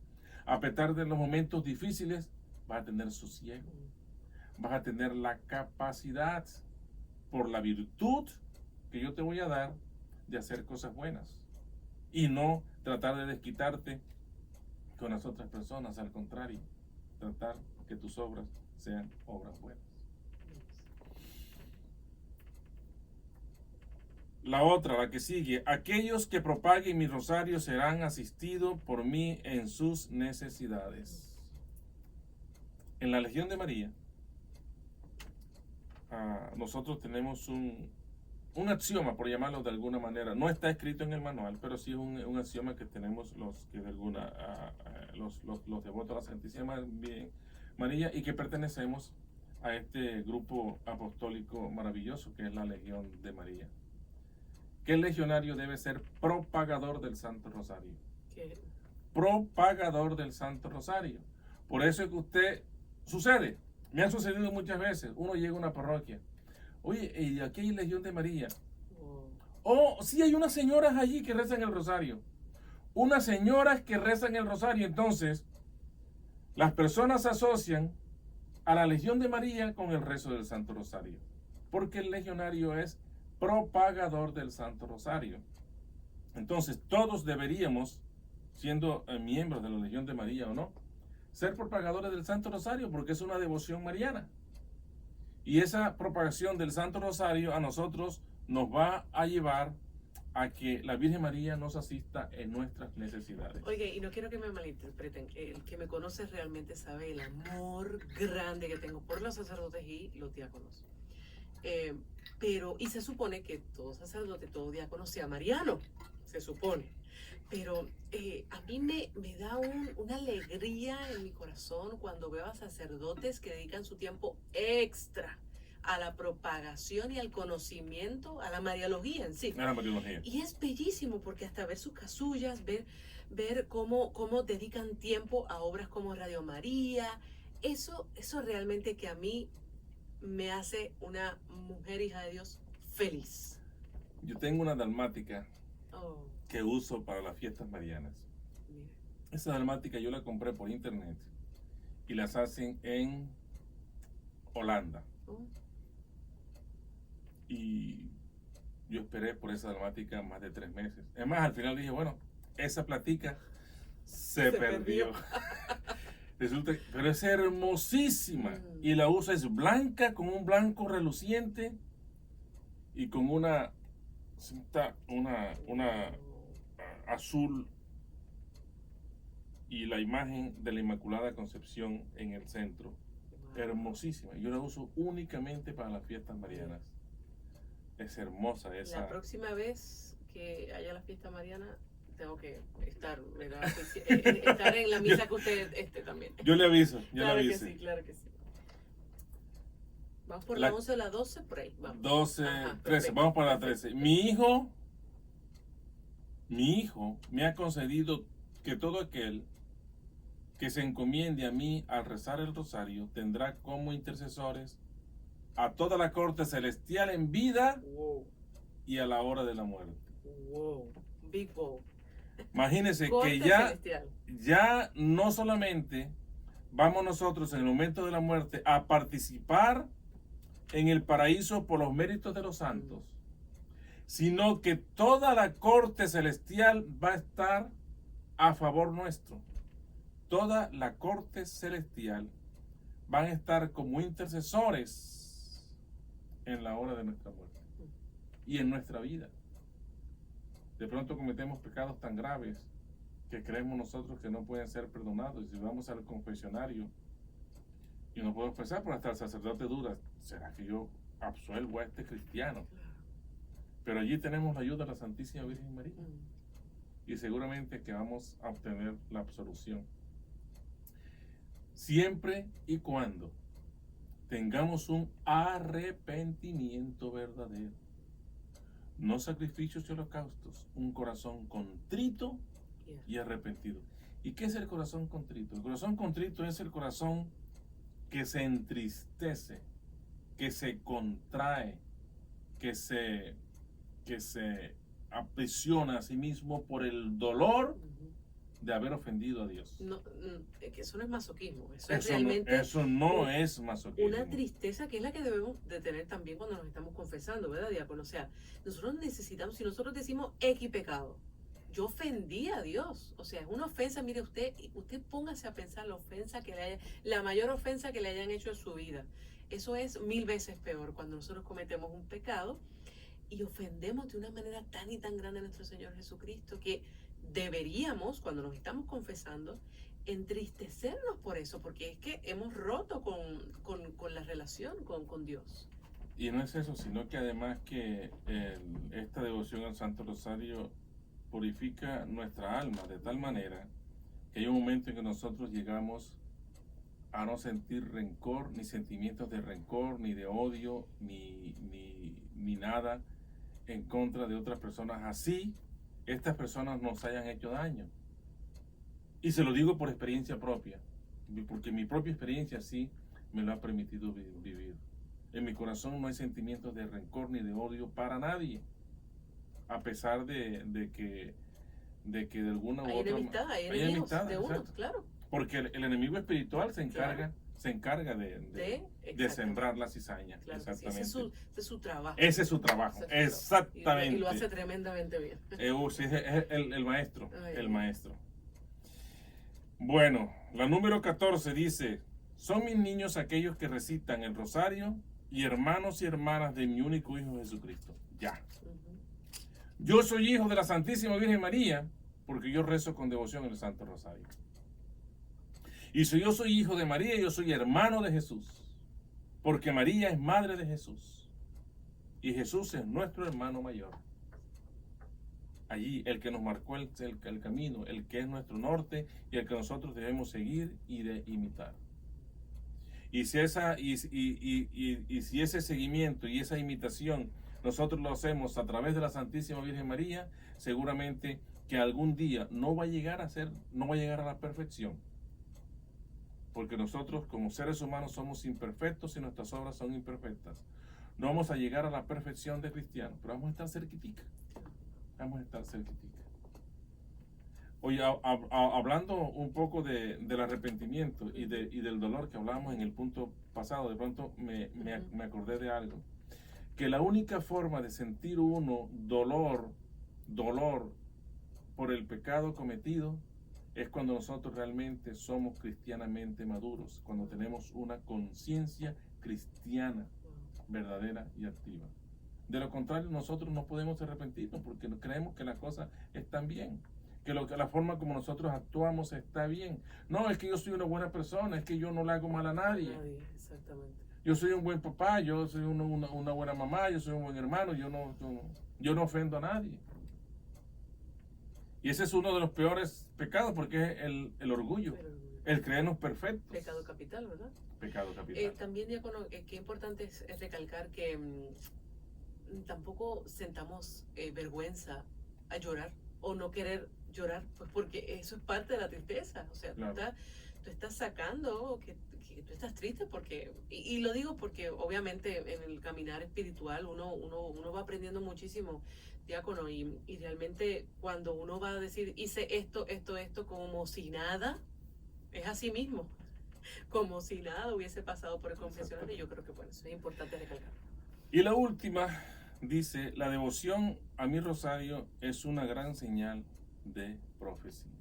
a pesar de los momentos difíciles, vas a tener sosiego, vas a tener la capacidad, por la virtud que yo te voy a dar, de hacer cosas buenas y no tratar de desquitarte con las otras personas. Al contrario, tratar que tus obras sean obras buenas. La otra, la que sigue: aquellos que propaguen mi rosario serán asistidos por mí en sus necesidades. En la Legión de María nosotros tenemos un axioma, por llamarlo de alguna manera. No está escrito en el manual, pero sí es un axioma que tenemos los devotos a la Santísima María y que pertenecemos a este grupo apostólico maravilloso que es la Legión de María. Que el legionario debe ser propagador del Santo Rosario. ¿Qué? Propagador del Santo Rosario. Por eso es que sucede, me ha sucedido muchas veces, uno llega a una parroquia, oye, y aquí hay Legión de María. Oh, sí, hay unas señoras allí que rezan el rosario. Unas señoras que rezan el rosario. Entonces, las personas asocian a la Legión de María con el rezo del Santo Rosario. Porque el legionario es propagador del Santo Rosario. Entonces, todos deberíamos, siendo miembros de la Legión de María o no, ser propagadores del Santo Rosario porque es una devoción mariana. Y esa propagación del Santo Rosario a nosotros nos va a llevar a que la Virgen María nos asista en nuestras necesidades. Oye, y no quiero que me malinterpreten, el que me conoce realmente sabe el amor grande que tengo por los sacerdotes y los diáconos. Y se supone que todo sacerdote, todo diácono sea mariano, se supone. Pero a mí me da una alegría en mi corazón cuando veo a sacerdotes que dedican su tiempo extra a la propagación y al conocimiento, a la mariología en sí. A la mariología. Y es bellísimo porque hasta ver sus casullas, ver cómo dedican tiempo a obras como Radio María, eso realmente que a mí me hace una mujer hija de Dios feliz. Yo tengo una dalmática Oh, que uso para las fiestas marianas. mira. Esa dalmática yo la compré por internet y las hacen en Holanda. Oh. Y yo esperé por esa dalmática más de 3 meses. Es más, al final dije, bueno, esa platica se perdió. Resulta, pero es hermosísima. Y la usa, es blanca, con un blanco reluciente y con una azul y la imagen de la Inmaculada Concepción en el centro. Hermosísima. Yo la uso únicamente para las fiestas marianas. Es hermosa esa. La próxima vez que haya la fiesta mariana, tengo que estar, ¿verdad? Estar en la misa que usted esté también. Yo le aviso, Claro que sí, claro que sí. Vamos por la 11 o la 12, por ahí. Vamos. 12, Ajá, 13, perfecto, vamos para la perfecto. 13. Mi hijo me ha concedido que todo aquel que se encomiende a mí al rezar el rosario tendrá como intercesores a toda la corte celestial en vida Wow, y a la hora de la muerte. wow, big wow. Imagínense Corte que celestial. ya no solamente vamos nosotros en el momento de la muerte a participar en el paraíso por los méritos de los santos, sino que toda la corte celestial va a estar a favor nuestro. Toda la corte celestial van a estar como intercesores en la hora de nuestra muerte y en nuestra vida. De pronto cometemos pecados tan graves que creemos nosotros que no pueden ser perdonados, y si vamos al confesionario y no podemos pensar, pero hasta el sacerdote duda, ¿será que yo absuelvo a este cristiano? Pero allí tenemos la ayuda de la Santísima Virgen María y seguramente que vamos a obtener la absolución. Siempre y cuando tengamos un arrepentimiento verdadero, no sacrificios y holocaustos, un corazón contrito y arrepentido. ¿Y qué es el corazón contrito? El corazón contrito es el corazón que se entristece, que se contrae, que se aprisiona a sí mismo por el dolor de haber ofendido a Dios. No, que eso no es masoquismo, eso es realmente eso no es masoquismo. una tristeza que es la que debemos de tener también cuando nos estamos confesando, ¿verdad, diácono? O sea, nosotros necesitamos, si nosotros decimos X pecado, yo ofendí a Dios, o sea, es una ofensa. Mire, usted póngase a pensar la mayor ofensa que le hayan hecho en su vida. Eso es 1000 veces peor cuando nosotros cometemos un pecado y ofendemos de una manera tan y tan grande a nuestro Señor Jesucristo, que deberíamos, cuando nos estamos confesando, entristecernos por eso, porque es que hemos roto con la relación con Dios. Y no es eso, sino que además que esta devoción al Santo Rosario purifica nuestra alma de tal manera que hay un momento en que nosotros llegamos a no sentir rencor, ni sentimientos de rencor, ni de odio, ni nada en contra de otras personas. Así, estas personas nos hayan hecho daño. Y se lo digo por experiencia propia, porque mi propia experiencia sí me lo ha permitido vivir. En mi corazón no hay sentimientos de rencor ni de odio para nadie, a pesar de que de alguna u Hay otra enemistad, hay hay enemigos enemistad, de uno, exacto. claro. Porque el enemigo espiritual se encarga de Exactamente. sembrar la cizaña. Claro que sí, Exactamente. ese es su trabajo. Ese es su trabajo, Ese es su trabajo. exactamente. Y lo hace tremendamente bien. Sí, es el maestro, Ay, el maestro. Bueno, la número 14 dice: son mis niños aquellos que recitan el rosario y hermanos y hermanas de mi único Hijo Jesucristo. Ya. Yo soy hijo de la Santísima Virgen María porque yo rezo con devoción el Santo Rosario. Y si yo soy hijo de María, yo soy hermano de Jesús, porque María es madre de Jesús y Jesús es nuestro hermano mayor. Allí el que nos marcó el camino, el que es nuestro norte y el que nosotros debemos seguir y de imitar. Y si si ese seguimiento y esa imitación nosotros lo hacemos a través de la Santísima Virgen María, seguramente que algún día no va a llegar a la perfección. Porque nosotros como seres humanos somos imperfectos y nuestras obras son imperfectas. No vamos a llegar a la perfección de cristianos, pero vamos a estar cerquitica. Vamos a estar cerquitica. Oye, hablando un poco del arrepentimiento y del dolor que hablábamos en el punto pasado, de pronto me acordé de algo. Que la única forma de sentir uno dolor por el pecado cometido es cuando nosotros realmente somos cristianamente maduros, cuando tenemos una conciencia cristiana verdadera y activa. De lo contrario, nosotros no podemos arrepentirnos porque creemos que las cosas están bien, que la forma como nosotros actuamos está bien. No, es que yo soy una buena persona, es que yo no le hago mal a nadie. Exactamente. Yo soy un buen papá, yo soy una buena mamá, yo soy un buen hermano, yo no ofendo a nadie. Y ese es uno de los peores pecados porque es el orgullo, el creernos perfectos. Pecado capital, ¿verdad? Pecado capital. También, diácono, qué importante es recalcar que tampoco sentamos vergüenza a llorar o no querer llorar, pues porque eso es parte de la tristeza. O sea, claro. tú estás sacando que tú estás triste porque, y lo digo porque obviamente en el caminar espiritual uno va aprendiendo muchísimo, diácono, y realmente cuando uno va a decir hice esto como si nada, es así mismo, como si nada hubiese pasado por el confesionario. Y yo creo que bueno, eso es importante recalcar. Y la última dice: la devoción a mi rosario es una gran señal de profecía.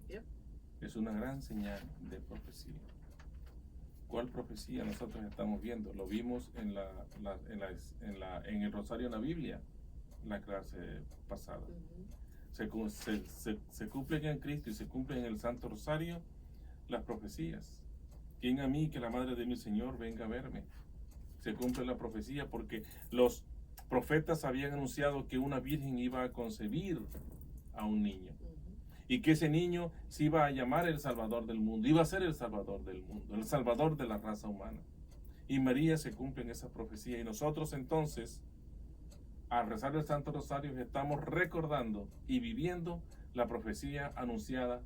Yep. Es una gran señal de profecía. ¿Cuál profecía nosotros estamos viendo? Lo vimos en el rosario en la Biblia, la clase pasada. Se cumplen en Cristo y se cumplen en el Santo Rosario las profecías. ¿Quién a mí que la madre de mi Señor venga a verme? Se cumple la profecía porque los profetas habían anunciado que una virgen iba a concebir a un niño y que ese niño se iba a llamar el Salvador del mundo, iba a ser el Salvador del mundo, el Salvador de la raza humana. Y María se cumple en esa profecía, y nosotros entonces, al rezar el Santo Rosario, estamos recordando y viviendo la profecía anunciada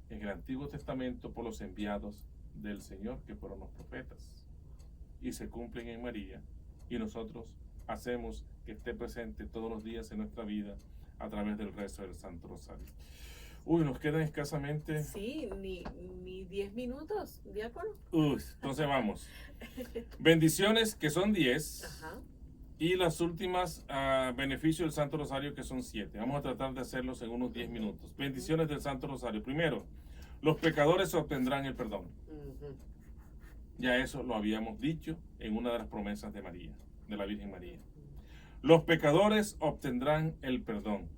en el Antiguo Testamento por los enviados del Señor, que fueron los profetas, y se cumplen en María, y nosotros hacemos que esté presente todos los días en nuestra vida a través del rezo del Santo Rosario. Uy, nos quedan escasamente... Sí, ni 10 minutos, diácono. Entonces vamos. Bendiciones, que son 10. Ajá. Y las últimas beneficios del Santo Rosario, que son 7. Vamos a tratar de hacerlos en unos 10 minutos. Bendiciones del Santo Rosario. Primero, los pecadores obtendrán el perdón. Ya eso lo habíamos dicho en una de las promesas de María, de la Virgen María. Los pecadores obtendrán el perdón.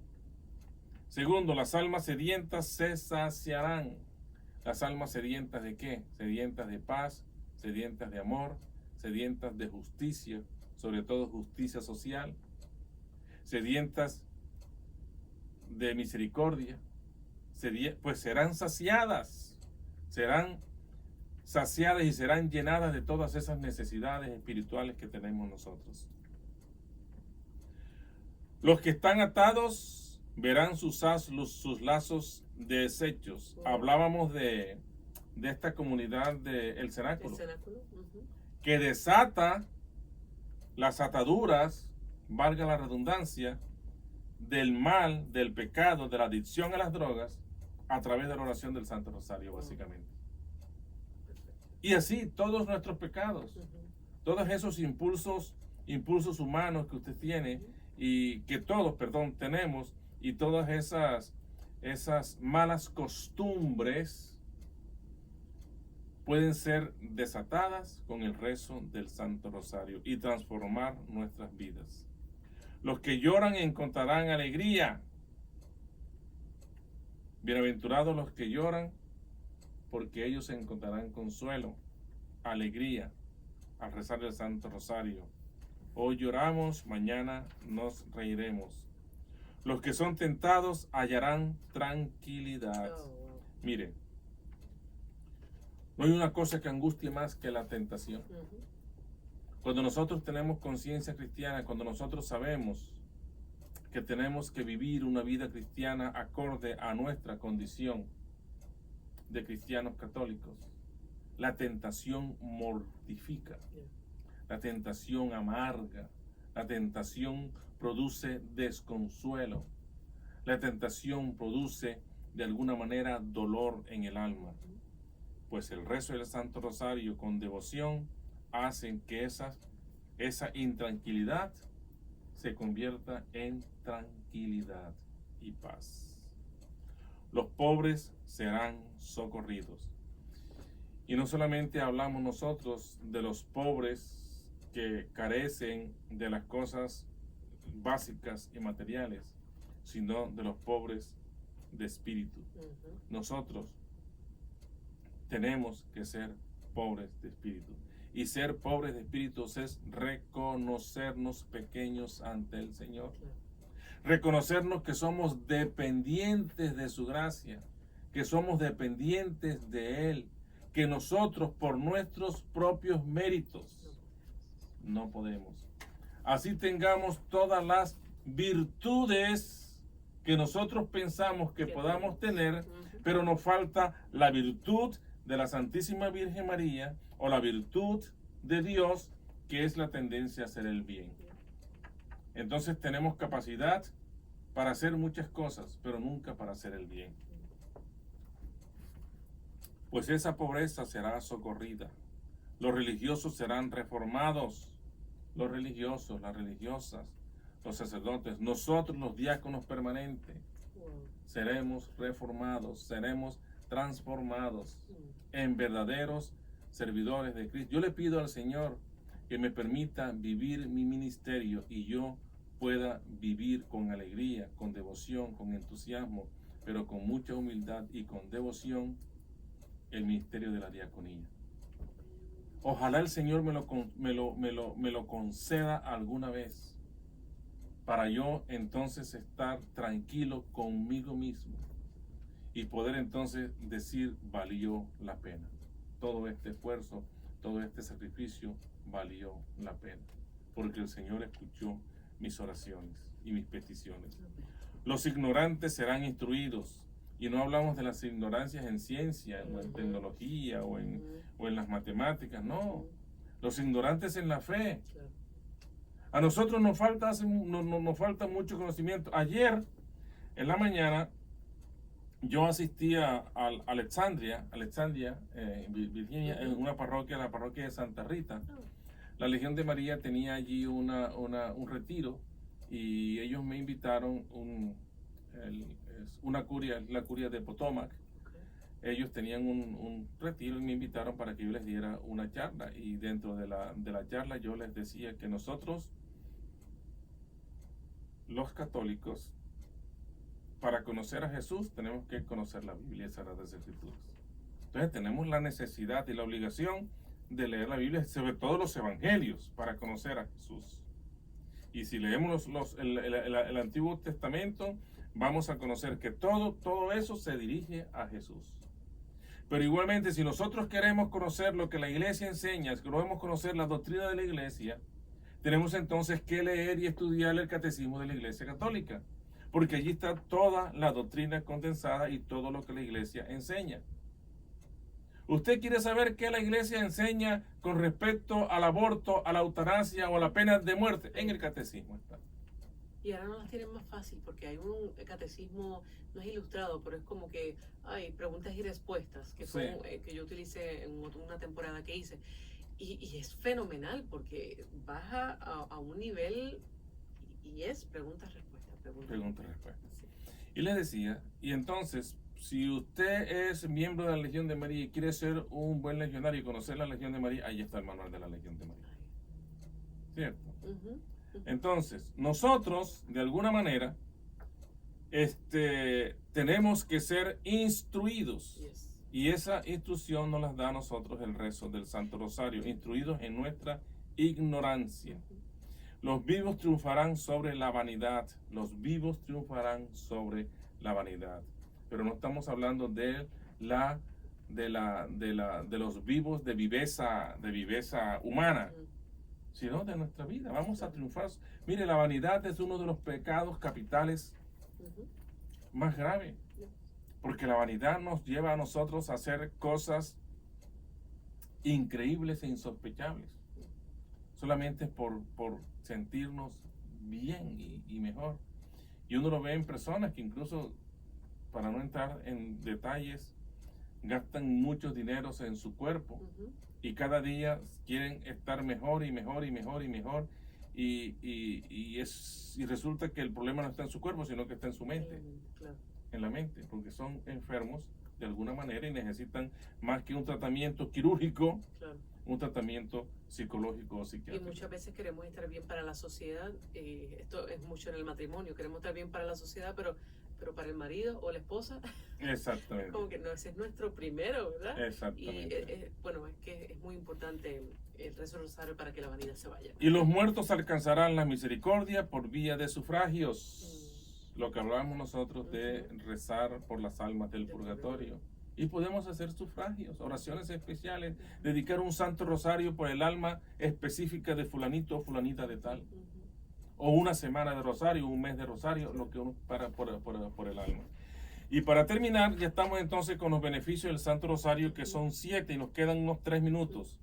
Segundo, las almas sedientas se saciarán. ¿Las almas sedientas de qué? Sedientas de paz, sedientas de amor, sedientas de justicia, sobre todo justicia social, sedientas de misericordia, pues serán saciadas y serán llenadas de todas esas necesidades espirituales que tenemos nosotros. Los que están atados verán sus lazos deshechos. Hablábamos de esta comunidad del cenáculo, que desata las ataduras, valga la redundancia, del mal, del pecado, de la adicción a las drogas, a través de la oración del Santo Rosario, básicamente. Y así todos nuestros pecados, todos esos impulsos humanos que usted tiene y que todos, tenemos, y todas esas malas costumbres pueden ser desatadas con el rezo del Santo Rosario y transformar nuestras vidas. Los que lloran encontrarán alegría. Bienaventurados los que lloran, porque ellos encontrarán consuelo, alegría, al rezar el Santo Rosario. Hoy lloramos, mañana nos reiremos. Los que son tentados hallarán tranquilidad. Mire, no hay una cosa que angustie más que la tentación. Cuando nosotros tenemos conciencia cristiana, cuando nosotros sabemos que tenemos que vivir una vida cristiana acorde a nuestra condición de cristianos católicos, la tentación mortifica, la tentación amarga, la tentación produce desconsuelo, la tentación produce de alguna manera dolor en el alma. Pues el rezo del Santo Rosario con devoción hacen que esa intranquilidad se convierta en tranquilidad y paz. Los pobres serán socorridos. Y no solamente hablamos nosotros de los pobres que carecen de las cosas básicas y materiales, sino de los pobres de espíritu. Nosotros tenemos que ser pobres de espíritu. Y ser pobres de espíritu es reconocernos pequeños ante el Señor. Reconocernos que somos dependientes de su gracia, que somos dependientes de Él, que nosotros por nuestros propios méritos no podemos. Así tengamos todas las virtudes que nosotros pensamos que podamos tener, pero nos falta la virtud de la Santísima Virgen María o la virtud de Dios, que es la tendencia a hacer el bien. Entonces tenemos capacidad para hacer muchas cosas, pero nunca para hacer el bien. Pues esa pobreza será socorrida. Los religiosos serán reformados. Los religiosos, las religiosas, los sacerdotes, nosotros los diáconos permanentes, seremos reformados, seremos transformados en verdaderos servidores de Cristo. Yo le pido al Señor que me permita vivir mi ministerio y yo pueda vivir con alegría, con devoción, con entusiasmo, pero con mucha humildad y con devoción el ministerio de la diaconía. Ojalá el Señor me lo conceda alguna vez, para yo entonces estar tranquilo conmigo mismo y poder entonces decir, valió la pena. Todo este esfuerzo, todo este sacrificio valió la pena, porque el Señor escuchó mis oraciones y mis peticiones. Los ignorantes serán instruidos, y no hablamos de las ignorancias en ciencia, o en tecnología, o en las matemáticas, no. Los ignorantes en la fe. A nosotros nos falta mucho conocimiento. Ayer, en la mañana, yo asistía a Alexandria, Virginia, en una parroquia, la parroquia de Santa Rita. La Legión de María tenía allí un retiro, y ellos me invitaron la curia de Potomac. Ellos tenían un retiro y me invitaron para que yo les diera una charla, y dentro de la charla yo les decía que nosotros, los católicos, para conocer a Jesús tenemos que conocer la Biblia y Sagradas Escrituras. Entonces tenemos la necesidad y la obligación de leer la Biblia, sobre todo los evangelios, para conocer a Jesús. Y si leemos el Antiguo Testamento, vamos a conocer que todo eso se dirige a Jesús. Pero igualmente, si nosotros queremos conocer lo que la iglesia enseña, si queremos conocer la doctrina de la iglesia, tenemos entonces que leer y estudiar el catecismo de la Iglesia Católica, porque allí está toda la doctrina condensada y todo lo que la iglesia enseña. ¿Usted quiere saber qué la iglesia enseña con respecto al aborto, a la eutanasia o a la pena de muerte? En el catecismo está. Y ahora no las tienen más fácil porque hay un catecismo, no es ilustrado, pero es como que hay preguntas y respuestas, que fue que yo utilicé en una temporada que hice. Y es fenomenal porque baja a un nivel y es preguntas-respuestas. Preguntas-respuestas. Sí. Y les decía, y entonces, si usted es miembro de la Legión de María y quiere ser un buen legionario y conocer la Legión de María, ahí está el manual de la Legión de María. ¿Cierto? Entonces, nosotros, de alguna manera, tenemos que ser instruidos. Yes. Y esa instrucción nos la da a nosotros el rezo del Santo Rosario, instruidos en nuestra ignorancia. Los vivos triunfarán sobre la vanidad. Los vivos triunfarán sobre la vanidad. Pero no estamos hablando de los vivos de viveza humana, sino de nuestra vida. Vamos a triunfar. Mire, la vanidad es uno de los pecados capitales más graves. Porque la vanidad nos lleva a nosotros a hacer cosas increíbles e insospechables. Solamente por sentirnos bien y mejor. Y uno lo ve en personas que incluso, para no entrar en detalles, gastan muchos dineros en su cuerpo. Y cada día quieren estar mejor y mejor y mejor y mejor. Y resulta que el problema no está en su cuerpo, sino que está en su mente. Claro. En la mente, porque son enfermos de alguna manera y necesitan más que un tratamiento quirúrgico, claro, un tratamiento psicológico o psiquiátrico. Y muchas veces queremos estar bien para la sociedad, esto es mucho en el matrimonio, queremos estar bien para la sociedad, pero para el marido o la esposa, exactamente, como que no, ese es nuestro primero, ¿verdad? Exactamente. Y bueno, es que es muy importante el rezo del rosario para que la vanidad se vaya. Y los muertos alcanzarán la misericordia por vía de sufragios. Lo que hablábamos nosotros de rezar por las almas del purgatorio. Y podemos hacer sufragios, oraciones especiales, dedicar un santo rosario por el alma específica de fulanito o fulanita de tal. O una semana de rosario, un mes de rosario, lo que uno para por el alma. Y para terminar, ya estamos entonces con los beneficios del santo rosario, que son 7 y nos quedan unos 3 minutos.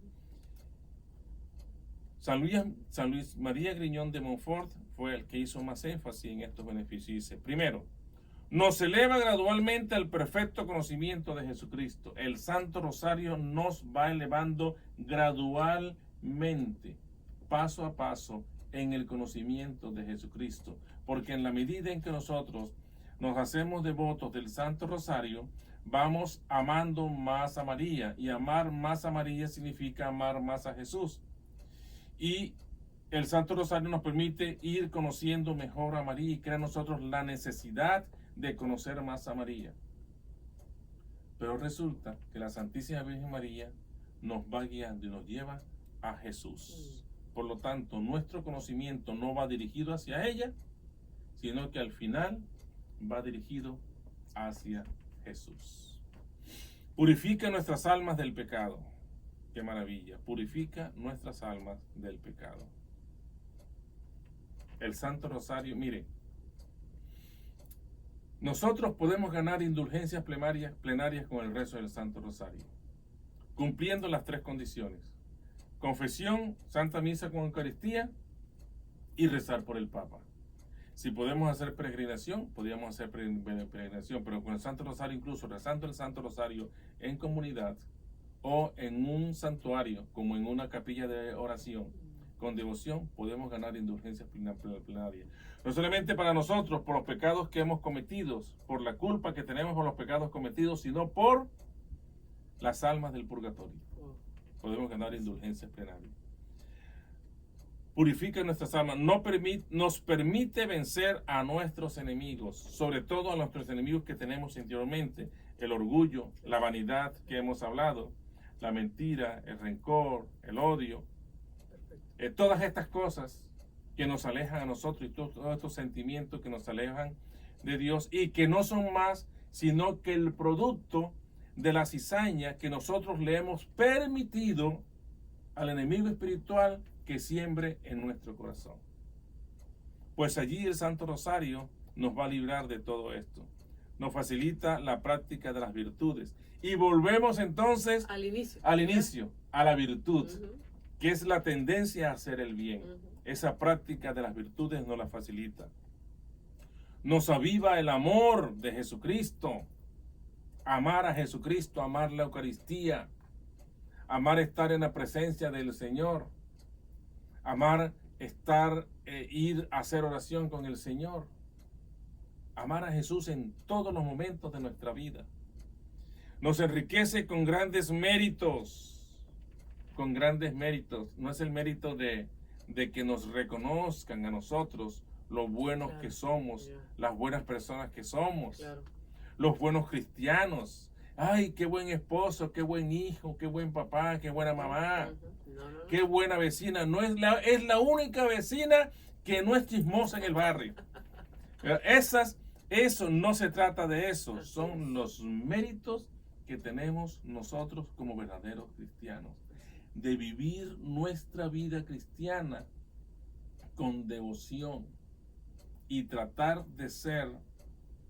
San Luis María Griñón de Montfort fue el que hizo más énfasis en estos beneficios. Dice, primero, nos eleva gradualmente al perfecto conocimiento de Jesucristo. El Santo Rosario nos va elevando gradualmente, paso a paso, en el conocimiento de Jesucristo. Porque en la medida en que nosotros nos hacemos devotos del Santo Rosario, vamos amando más a María. Y amar más a María significa amar más a Jesús. Y el Santo Rosario nos permite ir conociendo mejor a María y crea en nosotros la necesidad de conocer más a María. Pero resulta que la Santísima Virgen María nos va guiando y nos lleva a Jesús. Por lo tanto, nuestro conocimiento no va dirigido hacia ella, sino que al final va dirigido hacia Jesús. Purifica nuestras almas del pecado. Qué maravilla. Purifica nuestras almas del pecado. El Santo Rosario, mire, nosotros podemos ganar indulgencias plenarias con el rezo del Santo Rosario, cumpliendo las 3 condiciones: confesión, Santa Misa con Eucaristía y rezar por el Papa. Si podemos hacer peregrinación, podríamos hacer peregrinación, pero con el Santo Rosario, incluso rezando el Santo Rosario en comunidad o en un santuario, como en una capilla de oración, con devoción, podemos ganar indulgencias plenarias. No solamente para nosotros, por los pecados que hemos cometido, por la culpa que tenemos por los pecados cometidos, sino por las almas del purgatorio. Podemos ganar indulgencias plenarias. Purifica nuestras almas, nos permite vencer a nuestros enemigos, sobre todo a nuestros enemigos que tenemos interiormente, el orgullo, la vanidad que hemos hablado. la mentira, el rencor, el odio, Perfecto. todas estas cosas que nos alejan a nosotros y todos estos sentimientos que nos alejan de Dios y que no son más sino que el producto de la cizaña que nosotros le hemos permitido al enemigo espiritual que siembre en nuestro corazón. Pues allí el Santo Rosario nos va a librar de todo esto. Nos facilita la práctica de las virtudes. Y volvemos entonces Al inicio. a la virtud, Ujú, que es la tendencia a hacer el bien. ujú. Esa práctica de las virtudes nos la facilita. Nos aviva el amor de Jesucristo. Amar a Jesucristo, amar la Eucaristía, amar estar en la presencia del Señor, amar estar, ir a hacer oración con el Señor, amar a Jesús en todos los momentos de nuestra vida. Nos enriquece con grandes méritos, No es el mérito de que nos reconozcan a nosotros lo buenos Claro, que somos, ya. las buenas personas que somos. Claro. Los buenos cristianos. Ay, qué buen esposo, qué buen hijo, qué buen papá, qué buena mamá, Ujú. No. qué buena vecina. No es la única vecina que no es chismosa en el barrio. Pero eso no se trata de eso. Así Son es. los méritos que tenemos nosotros como verdaderos cristianos. De vivir nuestra vida cristiana con devoción y tratar de ser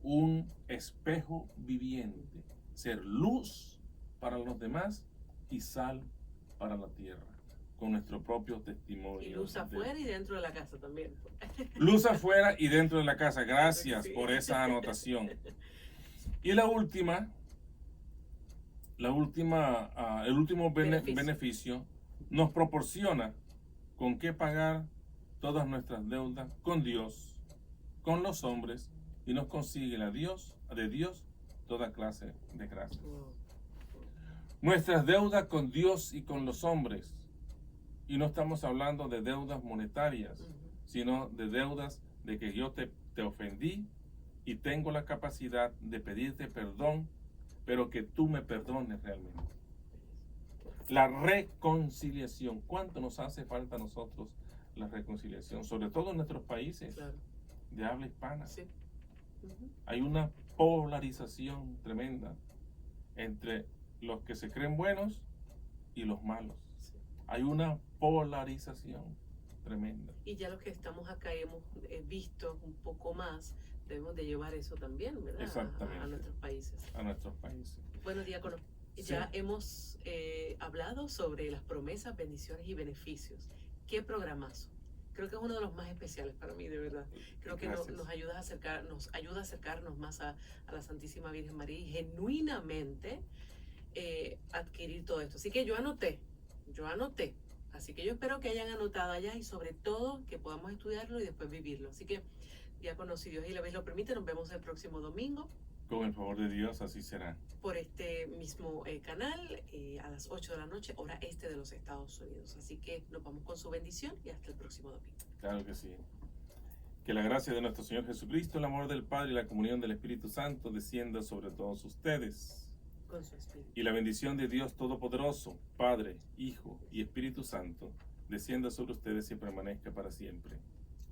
un espejo viviente, ser luz para los demás y sal para la tierra, con nuestro propio testimonio. Y luz afuera y dentro de la casa también. Luz afuera y dentro de la casa. Gracias Sí. por esa anotación. Y el último beneficio nos proporciona con qué pagar todas nuestras deudas con Dios, con los hombres, y nos consigue de Dios toda clase de gracias. Wow. Nuestras deudas con Dios y con los hombres, y no estamos hablando de deudas monetarias, Ujú. sino de deudas de que yo te ofendí y tengo la capacidad de pedirte perdón, pero que tú me perdones realmente. La reconciliación. ¿Cuánto nos hace falta a nosotros la reconciliación? Sobre todo en nuestros países Claro. de habla hispana. Sí. Ujú. Hay una polarización tremenda entre los que se creen buenos y los malos. Sí. Hay una polarización tremenda. Y ya los que estamos acá y hemos visto un poco más, debemos de llevar eso también, ¿verdad? Exactamente. A nuestros países. A nuestros países. Bueno, diácono, Sí. ya hemos hablado sobre las promesas, bendiciones y beneficios. ¿Qué programazo? Creo que es uno de los más especiales para mí, de verdad. Creo que Gracias. nos ayuda a acercarnos más a la Santísima Virgen María y genuinamente adquirir todo esto. Así que yo anoté. Así que yo espero que hayan anotado allá y sobre todo que podamos estudiarlo y después vivirlo. Así que, diácono, si Dios y la vez lo permite, nos vemos el próximo domingo Con el favor de Dios, así será. por este mismo canal a las 8 de la noche, hora este de los Estados Unidos. Así que nos vamos con su bendición y hasta el próximo domingo. Claro que sí. Que la gracia de nuestro Señor Jesucristo, el amor del Padre y la comunión del Espíritu Santo descienda sobre todos ustedes. Con su espíritu. Y la bendición de Dios Todopoderoso, Padre, Hijo y Espíritu Santo, descienda sobre ustedes y permanezca para siempre.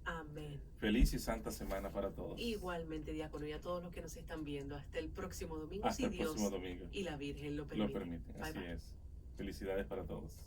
Amén. Feliz y santa semana para todos. Igualmente, diácono, y a todos los que nos están viendo. Hasta el próximo domingo, Hasta si el Dios próximo domingo. y la Virgen lo Lo permiten. permiten. Bye, Así bye. es. Felicidades para todos.